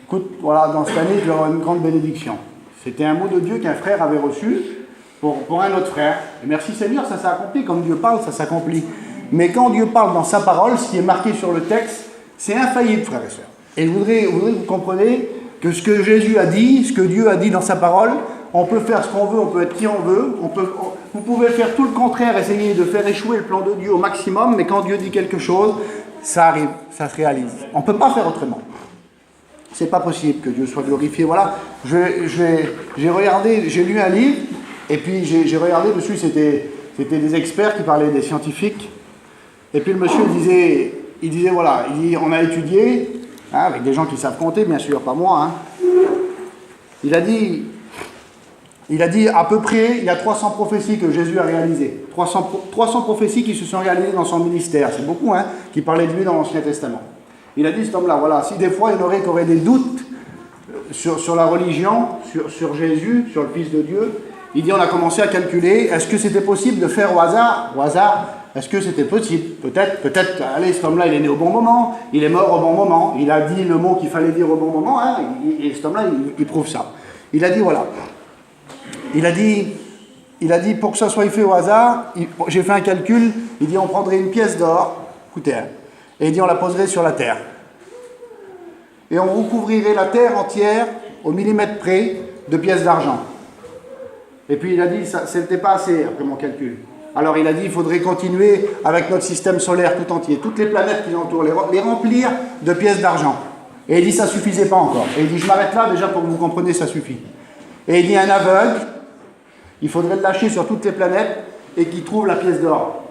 écoute, voilà, dans cette année, tu vas avoir une grande bénédiction. C'était un mot de Dieu qu'un frère avait reçu pour un autre frère. Et merci Seigneur, ça s'est accompli. Comme Dieu parle, ça s'accomplit. Mais quand Dieu parle dans sa parole, ce qui est marqué sur le texte, c'est infaillible, frères et sœurs. Et je voudrais que vous compreniez que ce que Jésus a dit, ce que Dieu a dit dans sa parole, on peut faire ce qu'on veut, on peut être qui on veut, vous pouvez faire tout le contraire, essayer de faire échouer le plan de Dieu au maximum, mais quand Dieu dit quelque chose, ça arrive, ça se réalise. On ne peut pas faire autrement. C'est pas possible que Dieu soit glorifié. Voilà, j'ai regardé, j'ai lu un livre, et puis j'ai regardé dessus, c'était des experts qui parlaient des scientifiques, et puis le monsieur il disait voilà, on a étudié, avec des gens qui savent compter, bien sûr, pas moi, il a dit à peu près, il y a 300 prophéties que Jésus a réalisées. 300 prophéties qui se sont réalisées dans son ministère. C'est beaucoup, qui parlaient de lui dans l'Ancien Testament. Il a dit, cet homme-là, voilà, si des fois il y en aurait qui auraient des doutes sur la religion, sur Jésus, sur le Fils de Dieu, il dit, on a commencé à calculer, est-ce que c'était possible de faire au hasard, est-ce que c'était possible? Peut-être, allez, cet homme-là, il est né au bon moment, il est mort au bon moment, il a dit le mot qu'il fallait dire au bon moment, et cet homme-là, il prouve ça. Il a dit, voilà. Il a dit, pour que ça soit fait au hasard, j'ai fait un calcul, il dit, on prendrait une pièce d'or, écoutez, et il dit, on la poserait sur la terre. Et on recouvrirait la terre entière, au millimètre près, de pièces d'argent. Et puis il a dit, ça n'était pas assez, après mon calcul. Alors il a dit, il faudrait continuer avec notre système solaire tout entier, toutes les planètes qui l'entourent, les remplir de pièces d'argent. Et il dit, ça ne suffisait pas encore. Et il dit, je m'arrête là, déjà pour que vous compreniez, ça suffit. Et il dit, un aveugle, il faudrait le lâcher sur toutes les planètes et qu'il trouve la pièce d'or.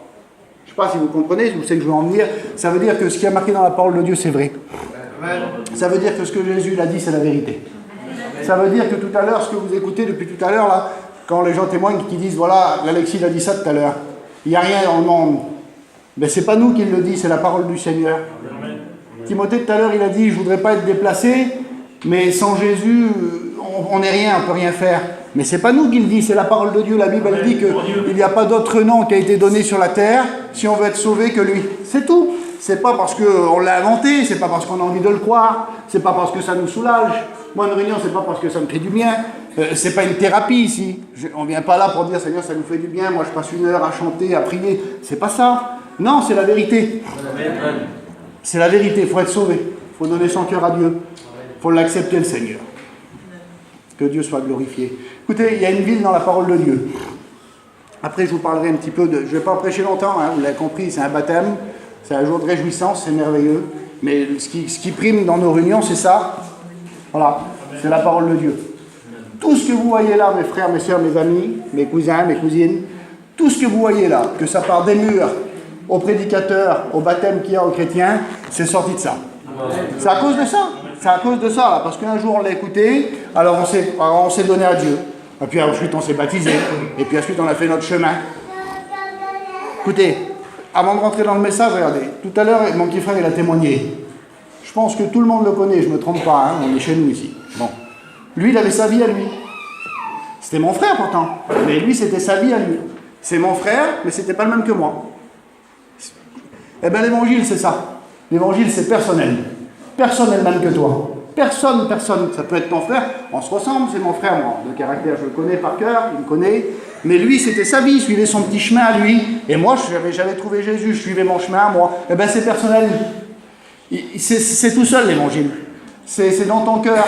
Je ne sais pas si vous comprenez, vous savez que je veux en venir. Ça veut dire que ce qui est marqué dans la parole de Dieu, c'est vrai. Ça veut dire que ce que Jésus l'a dit, c'est la vérité. Ça veut dire que tout à l'heure, ce que vous écoutez depuis tout à l'heure, là, quand les gens témoignent, qui disent, voilà, l'Alexis a dit ça tout à l'heure, il n'y a rien dans le monde. Mais ce n'est pas nous qui le dit, c'est la parole du Seigneur. Timothée, tout à l'heure, il a dit, je ne voudrais pas être déplacé, mais sans Jésus, on n'est rien, on ne peut rien faire. Mais ce n'est pas nous qui le dit, c'est la parole de Dieu. La Bible, elle dit qu'il n'y a pas d'autre nom qui a été donné sur la terre si on veut être sauvé que lui. C'est tout. C'est pas parce qu'on l'a inventé, c'est pas parce qu'on a envie de le croire, c'est pas parce que ça nous soulage. Moi, une réunion, c'est pas parce que ça me fait du bien. C'est pas une thérapie ici. On vient pas là pour dire, Seigneur, ça nous fait du bien. Moi, je passe 1 heure à chanter, à prier. C'est pas ça. Non, c'est la vérité. C'est la vérité, il faut être sauvé. Il faut donner son cœur à Dieu. Il faut l'accepter, le Seigneur. Que Dieu soit glorifié. Écoutez, il y a une ville dans la parole de Dieu. Après, je vous parlerai un petit peu de... Je ne vais pas prêcher longtemps, hein, vous l'avez compris, c'est un baptême, c'est un jour de réjouissance, c'est merveilleux. Mais ce qui prime dans nos réunions, c'est ça. Voilà, c'est la parole de Dieu. Tout ce que vous voyez là, mes frères, mes soeurs, mes amis, mes cousins, mes cousines, tout ce que vous voyez là, que ça part des murs, aux prédicateurs, au baptême qu'il y a aux chrétiens, c'est sorti de ça. C'est à cause de ça. C'est à cause de ça, là, parce qu'un jour on l'a écouté, alors on s'est donné à Dieu. Et puis ensuite on s'est baptisé, et puis ensuite on a fait notre chemin. Écoutez, avant de rentrer dans le message, regardez, tout à l'heure mon petit frère il a témoigné. Je pense que tout le monde le connaît, je ne me trompe pas, hein, on est chez nous ici. Bon. Lui il avait sa vie à lui. C'était mon frère pourtant, mais lui c'était sa vie à lui. C'est mon frère, mais c'était pas le même que moi. Eh bien l'évangile c'est ça. L'évangile c'est personnel. Personnel même que toi. Personne. Ça peut être ton frère. On se ressemble, c'est mon frère, moi. De caractère, je le connais par cœur, il me connaît. Mais lui, c'était sa vie, il suivait son petit chemin à lui. Et moi, j'avais trouvé Jésus, je suivais mon chemin à moi. Eh bien, c'est personnel. C'est tout seul, l'évangile. C'est dans ton cœur.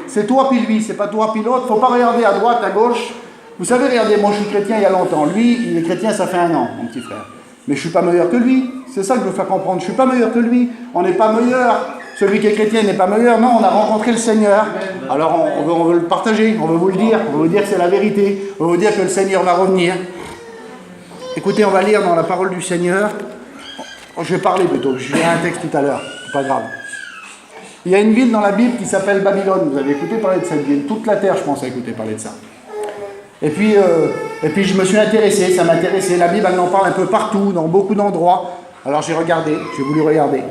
C'est toi puis lui, c'est pas toi puis l'autre. Faut pas regarder à droite, à gauche. Vous savez, regardez, moi, je suis chrétien il y a longtemps. Lui, il est chrétien, ça fait 1 an, mon petit frère. Mais je suis pas meilleur que lui. C'est ça que je veux faire comprendre. Je suis pas meilleur que lui. On n'est pas meilleur. Celui qui est chrétien n'est pas meilleur. Non, on a rencontré le Seigneur. Alors on veut le partager, on veut vous le dire. On veut vous dire que c'est la vérité. On veut vous dire que le Seigneur va revenir. Écoutez, on va lire dans la parole du Seigneur. Je vais parler plutôt. Je vais un texte tout à l'heure. C'est pas grave. Il y a une ville dans la Bible qui s'appelle Babylone. Vous avez écouté parler de cette ville. Toute la terre, je pense, a écouté parler de ça. Et puis je me suis intéressé. Ça m'intéressait. La Bible, elle en parle un peu partout, dans beaucoup d'endroits. Alors j'ai regardé. J'ai voulu regarder.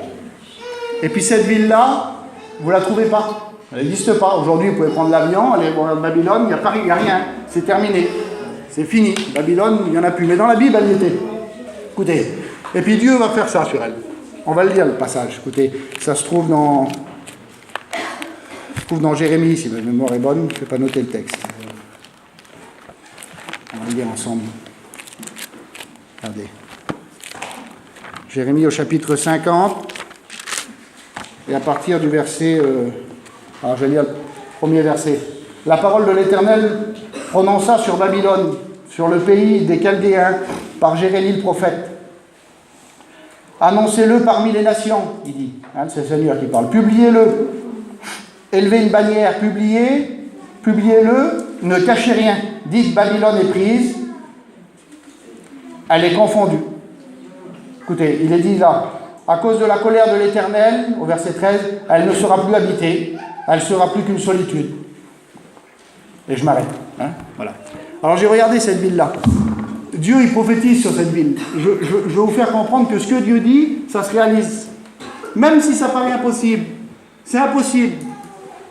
Et puis cette ville-là, vous ne la trouvez pas. Elle n'existe pas. Aujourd'hui, vous pouvez prendre l'avion, aller voir Babylone, il n'y a Paris, il n'y a rien. C'est terminé. C'est fini. Babylone, il n'y en a plus. Mais dans la Bible, elle y était. Écoutez. Et puis Dieu va faire ça sur elle. On va le lire, le passage. Écoutez, ça se trouve dans Jérémie, si ma mémoire est bonne. Je ne vais pas noter le texte. On va le lire ensemble. Regardez. Jérémie au chapitre 50. Et à partir du verset, alors je vais lire le premier verset. La parole de l'Éternel prononça sur Babylone, sur le pays des Chaldéens, par Jérémie le prophète. Annoncez-le parmi les nations, il dit. Hein, c'est le Seigneur qui parle. Publiez-le. Élevez une bannière, publiez-le, ne cachez rien. Dites Babylone est prise, elle est confondue. Écoutez, il est dit là. À cause de la colère de l'Éternel, au verset 13, elle ne sera plus habitée, elle sera plus qu'une solitude. Et je m'arrête. Hein, voilà. Alors j'ai regardé cette ville-là. Dieu, il prophétise sur cette ville. Je vais vous faire comprendre que ce que Dieu dit, ça se réalise. Même si ça paraît impossible. C'est impossible.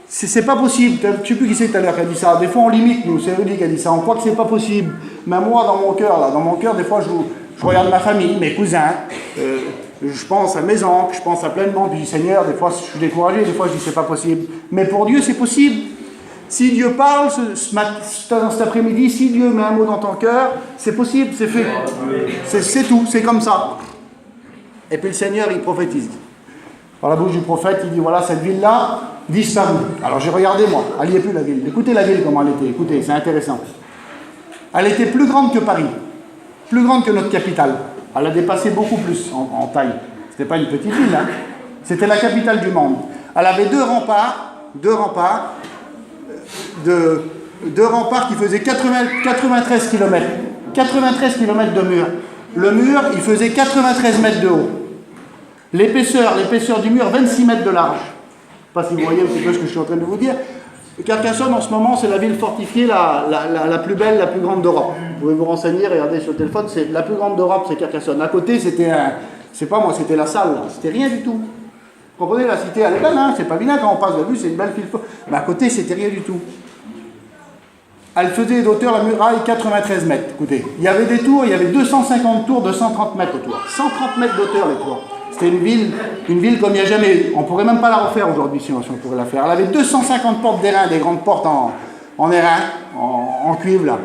C'est pas possible. Je ne sais plus qui c'est tout à l'heure qui a dit ça. Des fois, on limite, nous. C'est Rudy qui a dit ça. On croit que c'est pas possible. Mais moi, dans mon cœur, des fois, je regarde ma famille, mes cousins. Je pense à mes oncles, je pense à plein de monde. Je dis, Seigneur, des fois, je suis découragé. Des fois, je dis, c'est pas possible. Mais pour Dieu, c'est possible. Si Dieu parle cet après-midi, si Dieu met un mot dans ton cœur, c'est possible, c'est fait. C'est tout, c'est comme ça. Et puis le Seigneur, il prophétise. Par la bouche du prophète, il dit, voilà, cette ville-là disparue. Alors j'ai regardé, moi, elle n'y est plus la ville. Écoutez la ville, comment elle était. Écoutez, c'est intéressant. Elle était plus grande que Paris, plus grande que notre capitale. Elle a dépassé beaucoup plus en taille. C'était pas une petite ville, hein. C'était la capitale du monde. Elle avait deux remparts qui faisaient 93 km. 93 km de mur. Le mur, il faisait 93 mètres de haut. L'épaisseur du mur, 26 mètres de large. Je ne sais pas si vous voyez un petit peu ce que je suis en train de vous dire. Carcassonne, en ce moment, c'est la ville fortifiée la plus belle, la plus grande d'Europe. Vous pouvez vous renseigner, regardez sur le téléphone, c'est la plus grande d'Europe, c'est Carcassonne. À côté, c'était c'était la salle, là. C'était rien du tout. Vous comprenez, la cité, elle est belle, hein, c'est pas bien quand on passe de vue, c'est une belle file. Mais à côté, c'était rien du tout. Elle faisait d'auteur, la muraille, 93 mètres. Écoutez, il y avait des tours, il y avait 250 tours de 130 mètres autour. 130 mètres d'auteur, les tours. C'était une ville comme il n'y a jamais eu. On ne pourrait même pas la refaire aujourd'hui si on pourrait la faire. Elle avait 250 portes d'airain, des grandes portes en airain, en cuivre, là.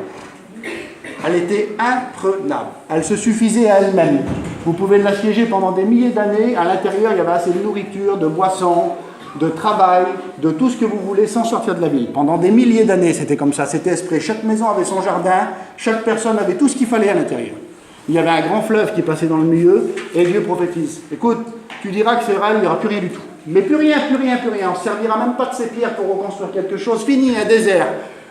Elle était imprenable. Elle se suffisait à elle-même. Vous pouvez l'assiéger pendant des milliers d'années. À l'intérieur, il y avait assez de nourriture, de boissons, de travail, de tout ce que vous voulez sans sortir de la ville. Pendant des milliers d'années, c'était comme ça. C'était esprit. Chaque maison avait son jardin. Chaque personne avait tout ce qu'il fallait à l'intérieur. Il y avait un grand fleuve qui passait dans le milieu et Dieu prophétise. Écoute, tu diras que c'est vrai, il n'y aura plus rien du tout. Mais plus rien, plus rien, plus rien. On ne servira même pas de ces pierres pour reconstruire quelque chose. Fini, un désert.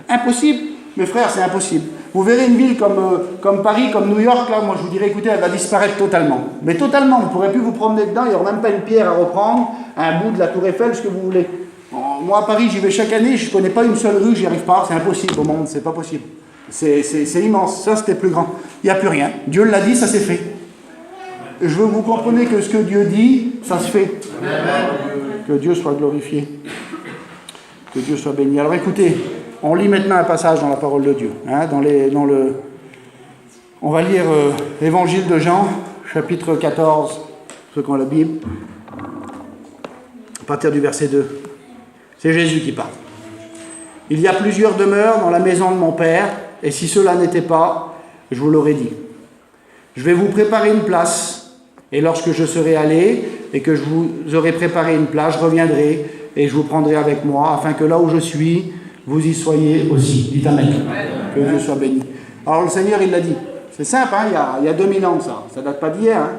Impossible. Mes frères, c'est impossible. Vous verrez une ville comme Paris, comme New York, là, moi je vous dirais, écoutez, elle va disparaître totalement. Mais totalement, vous ne pourrez plus vous promener dedans, il n'y aura même pas une pierre à reprendre, un bout de la Tour Eiffel, ce que vous voulez. Moi, à Paris, j'y vais chaque année, je ne connais pas une seule rue, j'y arrive pas, c'est impossible au monde, c'est pas possible. C'est immense, ça c'était plus grand. Il n'y a plus rien. Dieu l'a dit, ça s'est fait. Je veux que vous compreniez que ce que Dieu dit, ça se fait. Que Dieu soit glorifié. Que Dieu soit béni. Alors écoutez, on lit maintenant un passage dans la parole de Dieu. On va lire l'Évangile de Jean, chapitre 14, ceux qui ont la Bible, à partir du verset 2. C'est Jésus qui parle. Il y a plusieurs demeures dans la maison de mon Père, et si cela n'était pas, je vous l'aurais dit. Je vais vous préparer une place, et lorsque je serai allé, et que je vous aurai préparé une place, je reviendrai, et je vous prendrai avec moi, afin que là où je suis, vous y soyez aussi. Dites Amen. Que Dieu soit béni. Alors le Seigneur, il l'a dit. C'est simple, hein, il y a 2000 ans de ça. Ça date pas d'hier. Hein.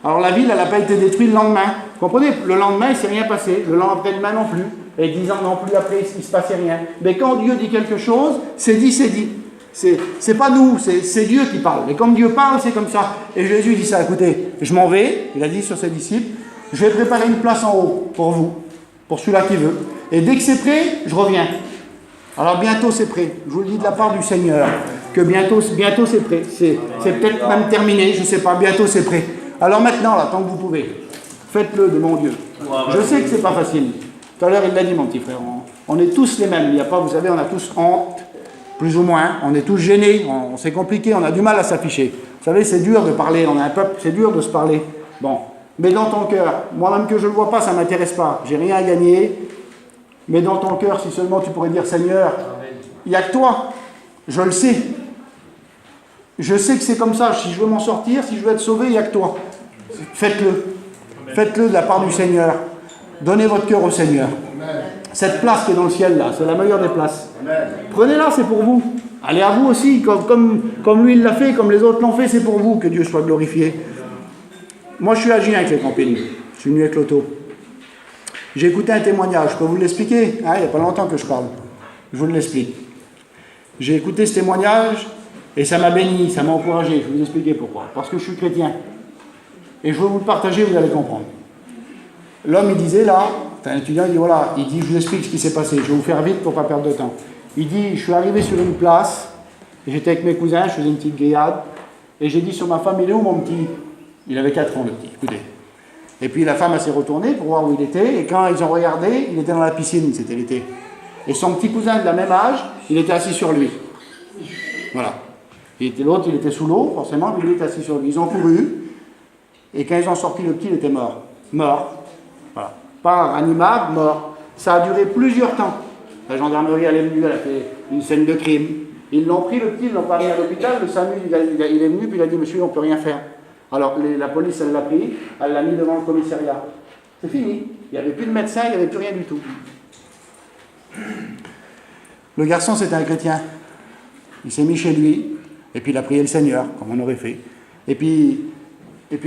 Alors la ville, elle n'a pas été détruite le lendemain. Vous comprenez? Le lendemain, il ne s'est rien passé. Le lendemain après-demain non plus. Et 10 ans non plus après, il ne se passait rien. Mais quand Dieu dit quelque chose, c'est dit, c'est dit. C'est pas nous, c'est Dieu qui parle. Et comme Dieu parle, c'est comme ça. Et Jésus dit ça, écoutez, je m'en vais, il a dit sur ses disciples, je vais préparer une place en haut pour vous, pour celui-là qui veut. Et dès que c'est prêt, je reviens. Alors bientôt c'est prêt. Je vous le dis de la part du Seigneur, que bientôt c'est prêt. C'est peut-être même terminé, je ne sais pas, bientôt c'est prêt. Alors maintenant, là, tant que vous pouvez, faites-le de mon Dieu. Je sais que c'est pas facile. Tout à l'heure, il l'a dit, mon petit frère. On est tous les mêmes. Il n'y a pas, vous savez, on a tous honte, plus ou moins. On est tous gênés. C'est compliqué. On a du mal à s'afficher. Vous savez, c'est dur de parler. On a un peuple, c'est dur de se parler. Bon. Mais dans ton cœur, moi-même que je ne le vois pas, ça ne m'intéresse pas. J'ai rien à gagner. Mais dans ton cœur, si seulement tu pourrais dire, Seigneur, il n'y a que toi. Je le sais. Je sais que c'est comme ça. Si je veux m'en sortir, si je veux être sauvé, il n'y a que toi. Faites-le. Faites-le de la part du Seigneur. Donnez votre cœur au Seigneur. Cette place qui est dans le ciel, là, c'est la meilleure des places. Prenez-la, c'est pour vous. Allez à vous aussi, comme lui il l'a fait, comme les autres l'ont fait, c'est pour vous que Dieu soit glorifié. Moi, je suis à Gien avec les campings. Je suis venu avec l'auto. J'ai écouté un témoignage. Je peux vous l'expliquer? Il n'y a pas longtemps que je parle. Je vous l'explique. J'ai écouté ce témoignage et ça m'a béni, ça m'a encouragé. Je vais vous expliquer pourquoi. Parce que je suis chrétien. Et je veux vous le partager, vous allez comprendre. L'homme, il disait là, c'est un étudiant, il dit voilà, il dit je vous explique ce qui s'est passé, je vais vous faire vite pour ne pas perdre de temps. Il dit je suis arrivé sur une place, j'étais avec mes cousins, je faisais une petite grillade, et j'ai dit sur ma femme, il est où mon petit? Il avait 4 ans le petit, écoutez. Et puis la femme, elle s'est retournée pour voir où il était, et quand ils ont regardé, il était dans la piscine, c'était l'été. Et son petit cousin de la même âge, il était assis sur lui. Voilà. L'autre, il était sous l'eau, forcément, puis lui, il était assis sur lui. Ils ont couru, et quand ils ont sorti le petit, il était mort. Mort. Voilà. Pas animable, mort. Ça a duré plusieurs temps. La gendarmerie, elle est venue, elle a fait une scène de crime. Ils l'ont pris, le petit, ils l'ont pas mis à l'hôpital. Le SAMU, il est venu, puis il a dit, monsieur, on ne peut rien faire. Alors, la police, elle l'a pris, elle l'a mis devant le commissariat. C'est fini. Il n'y avait plus de médecin, il n'y avait plus rien du tout. Le garçon, c'était un chrétien. Il s'est mis chez lui, et puis il a prié le Seigneur, comme on aurait fait. Et puis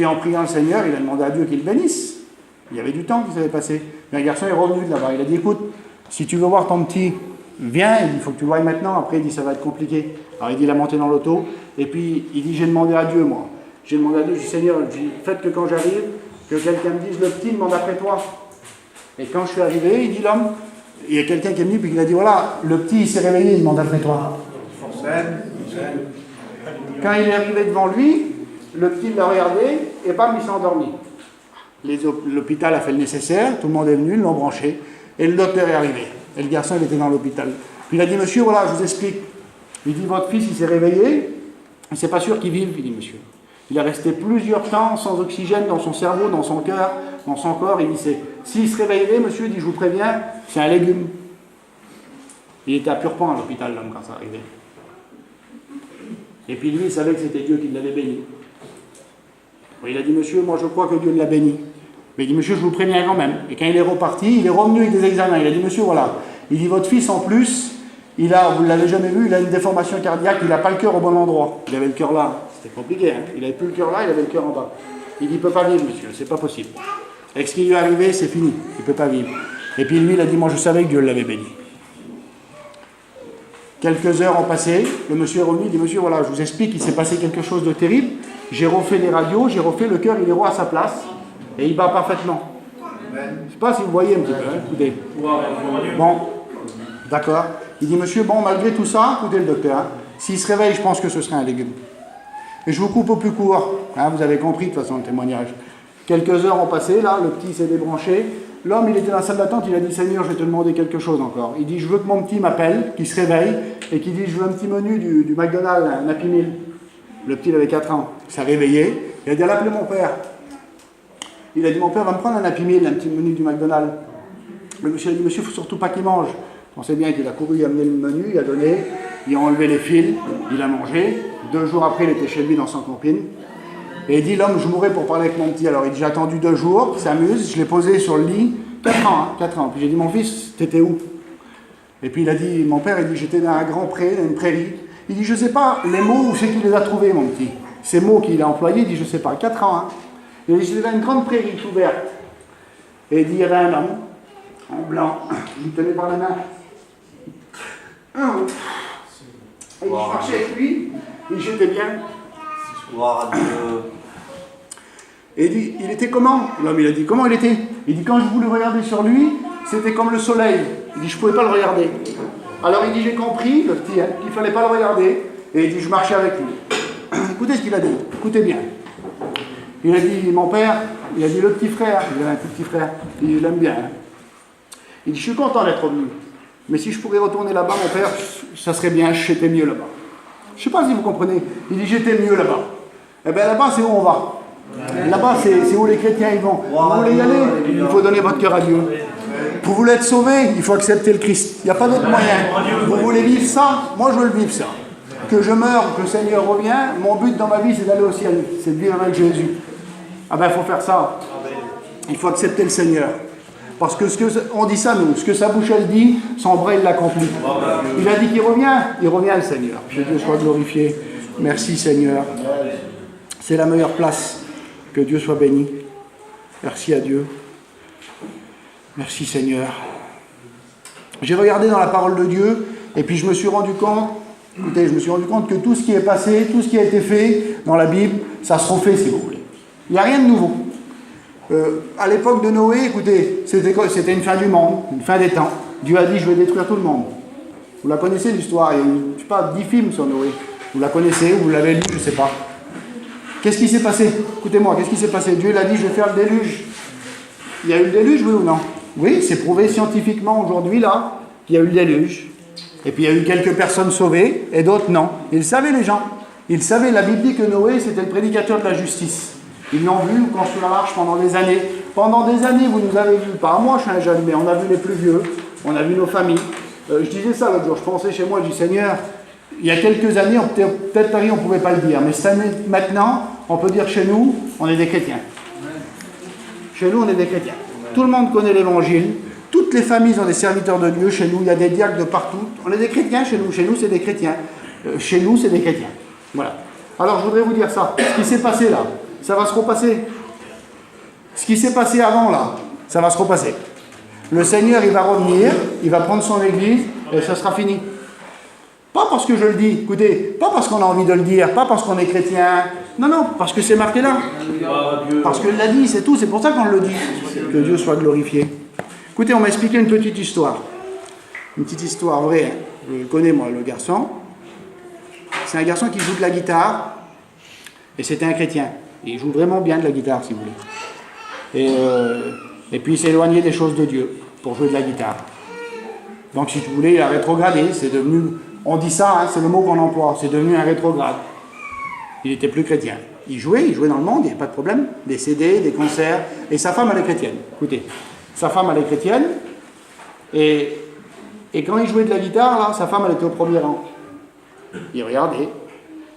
en priant le Seigneur, il a demandé à Dieu qu'il le bénisse. Il y avait du temps qui s'avait passé. Mais le garçon est revenu de là-bas. Il a dit, écoute, si tu veux voir ton petit, viens. Il faut que tu le voies maintenant. Après, il dit, ça va être compliqué. Alors il dit, il a monté dans l'auto. Et puis, il dit, j'ai demandé à Dieu, moi. J'ai demandé à Dieu, je dis, Seigneur, faites que quand j'arrive, que quelqu'un me dise, le petit demande après toi. Et quand je suis arrivé, il dit, l'homme, il y a quelqu'un qui est venu, puis il a dit, voilà, le petit, il s'est réveillé, il demande après toi. Quand il est arrivé devant lui, le petit l'a regardé, et bam, il s'est endormi. L'hôpital a fait le nécessaire, tout le monde est venu, ils l'ont branché, et le docteur est arrivé. Et le garçon, il était dans l'hôpital. Puis il a dit, monsieur, voilà, je vous explique. Il dit, votre fils, il s'est réveillé, et c'est pas sûr qu'il vive. Il dit, monsieur. Il est resté plusieurs temps sans oxygène dans son cerveau, dans son cœur, dans son corps. Il dit, s'il se réveillerait, monsieur, il dit, je vous préviens, c'est un légume. Il était à Purpan à l'hôpital, l'homme, quand ça arrivait.
Et puis lui, il savait que c'était Dieu qui l'avait béni. Il a dit, monsieur, moi je crois que Dieu l'a béni. Mais il dit, monsieur, je vous préviens quand même. Et quand il est reparti, il est revenu avec des examens. Il a dit, monsieur, voilà. Il dit, votre fils en plus, il a, vous ne l'avez jamais vu, il a une déformation cardiaque, il n'a pas le cœur au bon endroit. Il avait le cœur là. C'était compliqué, hein. Il n'avait plus le cœur là, il avait le cœur en bas. Il dit, il ne peut pas vivre, monsieur, c'est pas possible. Avec ce qui lui est arrivé, c'est fini. Il ne peut pas vivre. Et puis lui, il a dit, moi je savais que Dieu l'avait béni. Quelques heures ont passé, le monsieur est revenu, il dit, monsieur, voilà, je vous explique, il s'est passé quelque chose de terrible. J'ai refait les radios, j'ai refait le cœur, il est à sa place. Et il bat parfaitement. Je ne sais pas si vous voyez un petit peu, hein, écoutez. Bon, d'accord. Il dit, monsieur, bon, malgré tout ça, écoutez le docteur, hein, s'il se réveille, je pense que ce serait un légume. Et je vous coupe au plus court, hein, vous avez compris de toute façon le témoignage. Quelques heures ont passé, là, le petit s'est débranché. L'homme, il était dans la salle d'attente, il a dit, Seigneur, je vais te demander quelque chose encore. Il dit, je veux que mon petit m'appelle, qu'il se réveille, et qu'il dise, je veux un petit menu du McDonald's, un Happy Meal. Le petit, il avait 4 ans. Il s'est réveillé, il a dit, allez appeler mon père. Il a dit, mon père va me prendre un Happy Meal, un petit menu du McDonald's. Le monsieur a dit, monsieur, il ne faut surtout pas qu'il mange. On sait bien qu'il a couru, il a amené le menu, il a donné, il a enlevé les fils, il a mangé. 2 jours après, il était chez lui dans son camping. Et il dit, l'homme, je mourrais pour parler avec mon petit. Alors il dit, j'ai attendu 2 jours, il s'amuse, je l'ai posé sur le lit, 4 ans, hein, 4 ans. Puis j'ai dit, mon fils, t'étais où? Et puis il a dit, mon père, il dit, j'étais dans un grand pré, dans une prairie. Il dit, je ne sais pas les mots, où c'est qu'il les a trouvés, mon petit. Ces mots qu'il a employés, il dit, je ne sais pas, 4 ans. Hein. Il dit, j'étais dans une grande prairie ouverte. Et il dit, il y avait un homme, en blanc, il me tenait par la main. Et je marchais avec lui, il jetait bien. Et il dit, il était comment? L'homme, il a dit, comment il était? Il dit, quand je voulais regarder sur lui, c'était comme le soleil. Il dit, je ne pouvais pas le regarder. Alors il dit, j'ai compris, le petit, hein, qu'il ne fallait pas le regarder. Et il dit, je marchais avec lui. Écoutez ce qu'il a dit, écoutez bien. Il a dit, mon père, il a dit, le petit frère, il avait un petit frère, il l'aime bien. Hein. Il dit, je suis content d'être venu. Mais si je pourrais retourner là-bas, mon père, ça serait bien, j'étais mieux là-bas. Je ne sais pas si vous comprenez. Il dit, j'étais mieux là-bas. Eh bien là-bas, c'est où on va. Là-bas, c'est où les chrétiens ils vont. Vous voulez y aller? Il faut donner votre cœur à Dieu. Vous voulez être sauvé? Il faut accepter le Christ. Il n'y a pas d'autre moyen. Vous voulez vivre ça? Moi, je veux le vivre ça. Que je meure, que le Seigneur revienne, mon but dans ma vie, c'est d'aller au ciel. C'est de vivre avec Jésus. Ah ben, il faut faire ça. Il faut accepter le Seigneur. Parce que on dit ça, nous, ce que sa bouche elle dit, son bras il l'accomplit. Il a dit qu'il revient, il revient le Seigneur. Que Dieu soit glorifié. Merci Seigneur. C'est la meilleure place. Que Dieu soit béni. Merci à Dieu. Merci Seigneur. J'ai regardé dans la parole de Dieu et puis je me suis rendu compte, écoutez, je me suis rendu compte que tout ce qui est passé, tout ce qui a été fait dans la Bible, ça se refait si vous voulez. Il n'y a rien de nouveau. À l'époque de Noé, écoutez, c'était une fin du monde, une fin des temps. Dieu a dit, je vais détruire tout le monde. Vous la connaissez l'histoire, il y a eu, je sais pas, 10 films sur Noé. Vous la connaissez, vous l'avez lu, je ne sais pas. Qu'est-ce qui s'est passé? Écoutez-moi, qu'est-ce qui s'est passé? Dieu l'a dit, je vais faire le déluge. Il y a eu le déluge, oui ou non? Oui, c'est prouvé scientifiquement aujourd'hui, là, qu'il y a eu le déluge. Et puis il y a eu quelques personnes sauvées, et d'autres non. Ils savaient, les gens. Ils savaient, la Bible dit que Noé, c'était le prédicateur de la justice. Ils l'ont vu construire la marche pendant des années. Pendant des années, vous nous avez vus, pas moi, je suis un jeune, mais on a vu les plus vieux, on a vu nos familles. Je disais ça l'autre jour, je pensais chez moi, je dis Seigneur, il y a quelques années, peut-être Paris, on ne pouvait pas le dire, mais cette année, maintenant, on peut dire chez nous, on est des chrétiens. Chez nous, on est des chrétiens. Tout le monde connaît l'évangile, toutes les familles sont des serviteurs de Dieu, chez nous, il y a des diacres de partout. On est des chrétiens chez nous c'est des chrétiens. Chez nous, c'est des chrétiens. Voilà. Alors, je voudrais vous dire ça. Ce qui s'est passé là, ça va se repasser. Ce qui s'est passé avant là, ça va se repasser. Le Seigneur, il va revenir, il va prendre son église, et ça sera fini. Pas parce que je le dis, écoutez, pas parce qu'on a envie de le dire, pas parce qu'on est chrétien, non, non, parce que c'est marqué là. Parce qu'il l'a dit, c'est tout, c'est pour ça qu'on le dit. Que Dieu soit glorifié. Écoutez, on m'a expliqué une petite histoire. Une petite histoire vraie. Je le connais, moi, le garçon. C'est un garçon qui joue de la guitare, et c'était un chrétien. Il joue vraiment bien de la guitare, si vous voulez. Et puis il s'est éloigné des choses de Dieu pour jouer de la guitare. Donc, si vous voulez, il a rétrogradé, c'est devenu... On dit ça, hein, c'est le mot qu'on emploie, c'est devenu un rétrograde. Il n'était plus chrétien. Il jouait dans le monde, il n'y avait pas de problème. Des CD, des concerts, et sa femme, elle est chrétienne. Écoutez, sa femme, elle est chrétienne, et quand il jouait de la guitare, là, sa femme, elle était au premier rang. Il regardait.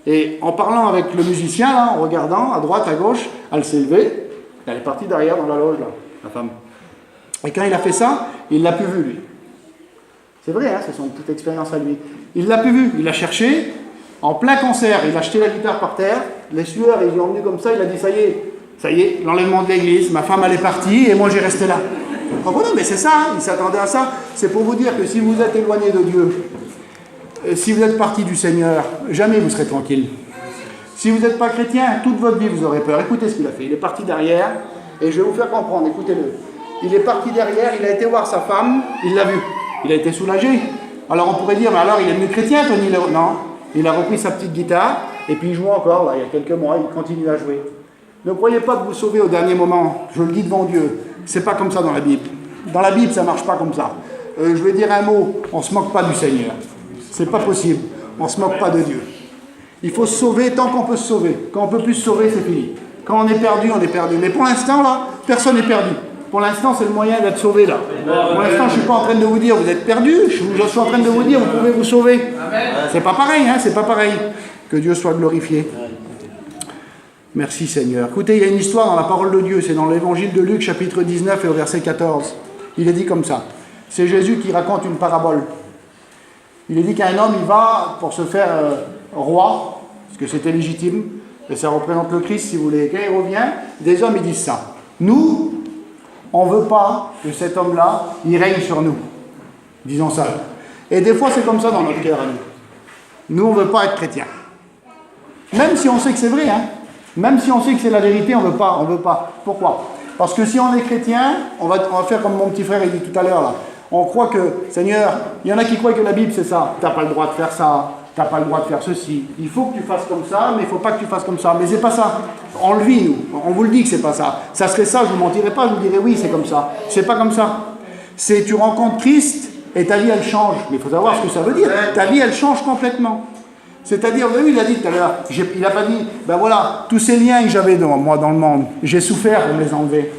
Et en parlant avec le musicien, là, en regardant à droite, à gauche, elle s'est levée, elle est partie derrière dans la loge, là, la femme. Et quand il a fait ça, il l'a plus vu, lui. C'est vrai, hein, c'est son petite expérience à lui. Il l'a plus vu, il l'a cherché, en plein concert, il a jeté la guitare par terre, les sueurs, ils l'ont emmené comme ça, il a dit ça y est, l'enlèvement de l'église, ma femme elle est partie et moi j'ai resté là. Vous comprenez? Mais c'est ça, hein, il s'attendait à ça. C'est pour vous dire que si vous êtes éloigné de Dieu, si vous êtes parti du Seigneur, jamais vous serez tranquille. Si vous n'êtes pas chrétien, toute votre vie vous aurez peur. Écoutez ce qu'il a fait, il est parti derrière, et je vais vous faire comprendre, écoutez-le. Il est parti derrière, il a été voir sa femme, il l'a vu, il a été soulagé. Alors on pourrait dire, mais alors il est devenu chrétien, Tony? Non, il a repris sa petite guitare, et puis il joue encore, là, il y a quelques mois, il continue à jouer. Ne croyez pas que vous sauvez au dernier moment, je le dis devant Dieu, c'est pas comme ça dans la Bible. Dans la Bible, ça marche pas comme ça. Je vais dire un mot, on se moque pas du Seigneur. C'est pas possible, on se moque pas de Dieu. Il faut se sauver tant qu'on peut se sauver. Quand on peut plus se sauver, c'est fini. Quand on est perdu, on est perdu. Mais pour l'instant, là, personne n'est perdu. Pour l'instant, c'est le moyen d'être sauvé, là. Pour l'instant, je ne suis pas en train de vous dire, vous êtes perdu. Je suis en train de vous dire, vous pouvez vous sauver. C'est pas pareil, hein, c'est pas pareil. Que Dieu soit glorifié. Merci Seigneur. Écoutez, il y a une histoire dans la parole de Dieu. C'est dans l'évangile de Luc, chapitre 19 et au verset 14. Il est dit comme ça. C'est Jésus qui raconte une parabole. Il est dit qu'un homme, il va pour se faire roi, parce que c'était légitime, et ça représente le Christ, si vous voulez. Quand il revient, des hommes, ils disent ça. Nous, on ne veut pas que cet homme-là, il règne sur nous. Disons ça. Et des fois, c'est comme ça dans notre cœur à nous. Nous, on ne veut pas être chrétiens. Même si on sait que c'est vrai, hein. Même si on sait que c'est la vérité, on ne veut pas. Pourquoi? Parce que si on est chrétien, on va faire comme mon petit frère a dit tout à l'heure, là. On croit que, Seigneur, il y en a qui croient que la Bible c'est ça. Tu n'as pas le droit de faire ça, tu n'as pas le droit de faire ceci. Il faut que tu fasses comme ça, mais il ne faut pas que tu fasses comme ça. Mais c'est pas ça. On le vit, nous. On vous le dit que c'est pas ça. Ça serait ça, je ne vous mentirais pas, je vous dirais oui, c'est comme ça. C'est pas comme ça. C'est tu rencontres Christ et ta vie elle change. Mais il faut savoir ce que ça veut dire. Ta vie elle change complètement. C'est-à-dire, vous avez vu, il a dit tout à l'heure, il n'a pas dit, ben voilà, tous ces liens que j'avais moi dans le monde, j'ai souffert pour me les enlever.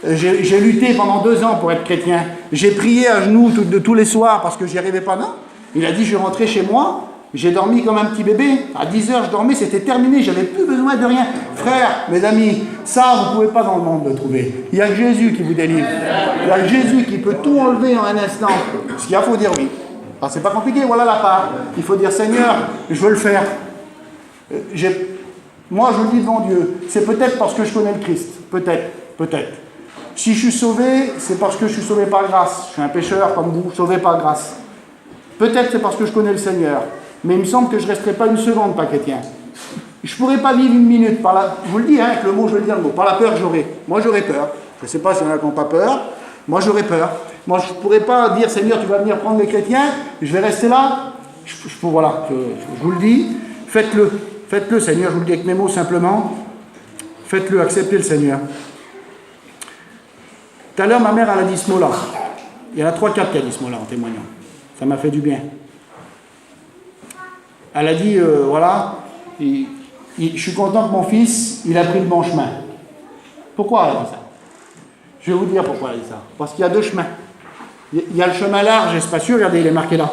J'ai lutté pendant 2 ans pour être chrétien. J'ai prié à genoux tous les soirs parce que j'y arrivais pas. Non. Il a dit, je rentrais chez moi, j'ai dormi comme un petit bébé. À 10 heures, je dormais, c'était terminé, j'avais plus besoin de rien. Frères, mes amis, ça, vous ne pouvez pas dans le monde le trouver. Il y a que Jésus qui vous délivre. Il y a que Jésus qui peut tout enlever en un instant. Ce qu'il faut dire oui. Alors, c'est pas compliqué, voilà la part. Il faut dire, Seigneur, je veux le faire. Moi, je le dis devant Dieu. C'est peut-être parce que je connais le Christ. Peut-être. Si je suis sauvé, c'est parce que je suis sauvé par grâce. Je suis un pécheur comme vous, sauvé par grâce. Peut-être c'est parce que je connais le Seigneur. Mais il me semble que je ne resterai pas une seconde pas chrétien. Je ne pourrais pas vivre une minute par la... Je vous le dis, hein, avec le mot, je vais le dire le mot. Par la peur que j'aurai. Moi, j'aurais peur. Je ne sais pas s'il y en a qui n'ont pas peur. Moi, j'aurais peur. Moi, je ne pourrais pas dire, Seigneur, tu vas venir prendre les chrétiens. Je vais rester là. Je vous le dis. Faites-le, Seigneur. Je vous le dis avec mes mots simplement. Faites-le, acceptez le Seigneur. Tout à l'heure, ma mère, elle a dit ce mot-là. Il y en a 3-4 qui a dit ce mot-là en témoignant. Ça m'a fait du bien. Elle a dit, voilà, je suis content que mon fils, il a pris le bon chemin. Pourquoi elle a dit ça? Je vais vous dire pourquoi elle a dit ça. Parce qu'il y a 2 chemins. Il y a le chemin large et spacieux, regardez, il est marqué là.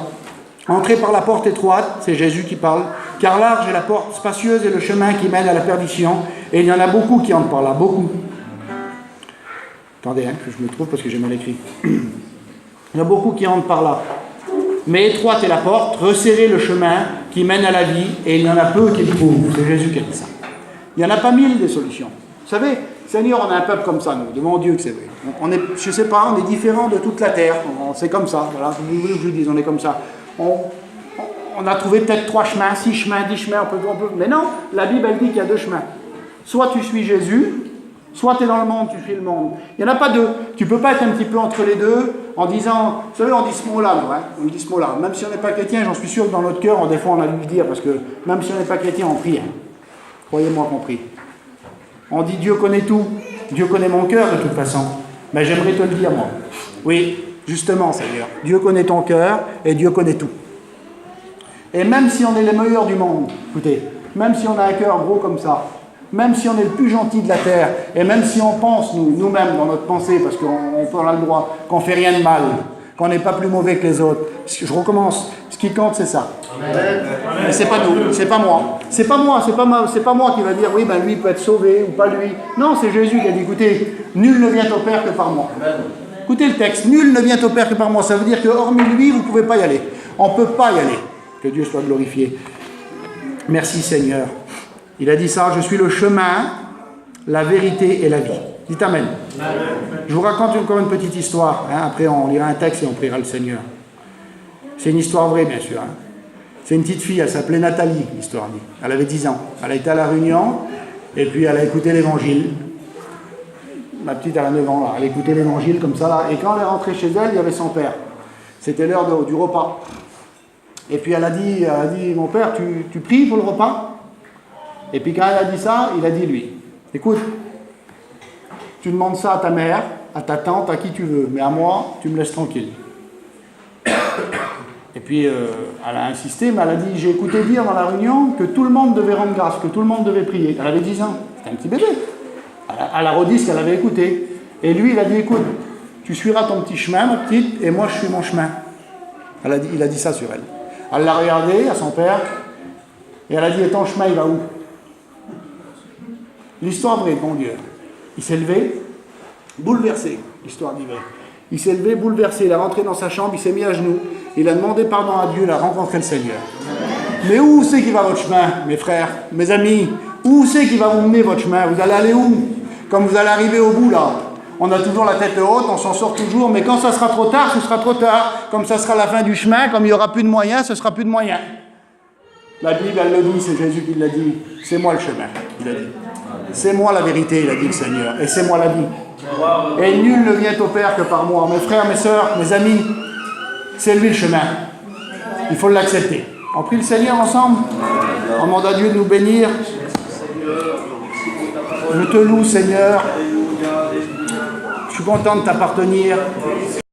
Entrez par la porte étroite, c'est Jésus qui parle, car large est la porte spacieuse et le chemin qui mène à la perdition, et il y en a beaucoup qui entrent par là, beaucoup. Attendez, hein, que je me trouve parce que j'ai mal écrit. Il y en a beaucoup qui entrent par là. Mais étroite est la porte, resserrez le chemin qui mène à la vie, et il y en a peu qui le trouvent. C'est Jésus qui a dit ça. Il n'y en a pas 1000 des solutions. Vous savez, Seigneur, on a un peuple comme ça, nous, devant Dieu que c'est vrai. On est, je ne sais pas, on est différents de toute la terre. C'est comme ça, voilà. Vous voulez que je vous dise, on est comme ça. On a trouvé peut-être 3 chemins, 6 chemins, 10 chemins, on peut... Mais non, la Bible, elle dit qu'il y a 2 chemins. Soit tu suis Jésus, soit tu es dans le monde, tu suis le monde. Il n'y en a pas 2. Tu ne peux pas être un petit peu entre les deux en disant... Vous savez, on dit ce mot-là, nous, hein, on dit ce mot-là. Même si on n'est pas chrétien, j'en suis sûr que dans notre cœur, des fois, on a dû le dire, parce que même si on n'est pas chrétien, on prie. Hein. Croyez-moi qu'on prie. On dit Dieu connaît tout. Dieu connaît mon cœur, de toute façon. Mais j'aimerais te le dire, moi. Oui, justement, Seigneur. Dieu connaît ton cœur et Dieu connaît tout. Et même si on est les meilleurs du monde, écoutez, même si on a un cœur gros comme ça, même si on est le plus gentil de la terre, et même si on pense, nous-mêmes, dans notre pensée, parce qu'on a le droit, qu'on ne fait rien de mal, qu'on n'est pas plus mauvais que les autres. Je recommence. Ce qui compte, c'est ça. Mais c'est pas nous, c'est pas moi. C'est pas moi, c'est pas moi qui va dire oui, ben lui peut être sauvé ou pas lui. Non, c'est Jésus qui a dit écoutez, nul ne vient au Père que par moi. Écoutez le texte, nul ne vient au Père que par moi. Ça veut dire que hormis lui, vous ne pouvez pas y aller. On ne peut pas y aller. Que Dieu soit glorifié. Merci Seigneur. Il a dit ça, je suis le chemin, la vérité et la vie. Dites Amen. Je vous raconte encore une petite histoire. Après, on lira un texte et on priera le Seigneur. C'est une histoire vraie, bien sûr. C'est une petite fille, elle s'appelait Nathalie, l'histoire dit. Elle avait 10 ans. Elle a été à la Réunion et puis elle a écouté l'évangile. Ma petite, elle a 9 ans, là. Elle écoutait l'évangile comme ça, là. Et quand elle est rentrée chez elle, il y avait son père. C'était l'heure du repas. Et puis elle a dit mon père, tu pries pour le repas? Et puis quand elle a dit ça, il a dit lui, écoute, tu demandes ça à ta mère, à ta tante, à qui tu veux, mais à moi, tu me laisses tranquille. Et puis elle a insisté, mais elle a dit, j'ai écouté dire dans la réunion que tout le monde devait rendre grâce, que tout le monde devait prier. Elle avait 10 ans, c'était un petit bébé. Elle a redit ce qu'elle avait écouté. Et lui, il a dit, écoute, tu suivras ton petit chemin, ma petite, et moi je suis mon chemin. Il a dit ça sur elle. Elle l'a regardé à son père, et elle a dit, et ton chemin, il va où? L'histoire vraie, bon Dieu. Il s'est levé, bouleversé, l'histoire dit vraie. Il s'est levé, bouleversé, il est rentré dans sa chambre, il s'est mis à genoux, il a demandé pardon à Dieu, il a rencontré le Seigneur. Mais où c'est qui va votre chemin, mes frères, mes amis? Où c'est qui va vous mener votre chemin? Vous allez aller où? Comme vous allez arriver au bout, là. On a toujours la tête haute, on s'en sort toujours, mais quand ça sera trop tard, ce sera trop tard. Comme ça sera la fin du chemin, comme il n'y aura plus de moyens, ce sera plus de moyens. La Bible, elle le dit, c'est Jésus qui l'a dit. C'est moi le chemin, il a dit. C'est moi la vérité, il a dit le Seigneur. Et c'est moi la vie. Et nul ne vient au Père que par moi. Mes frères, mes sœurs, mes amis, c'est lui le chemin. Il faut l'accepter. On prie le Seigneur ensemble. On demande à Dieu de nous bénir. Je te loue, Seigneur. Je suis content de t'appartenir.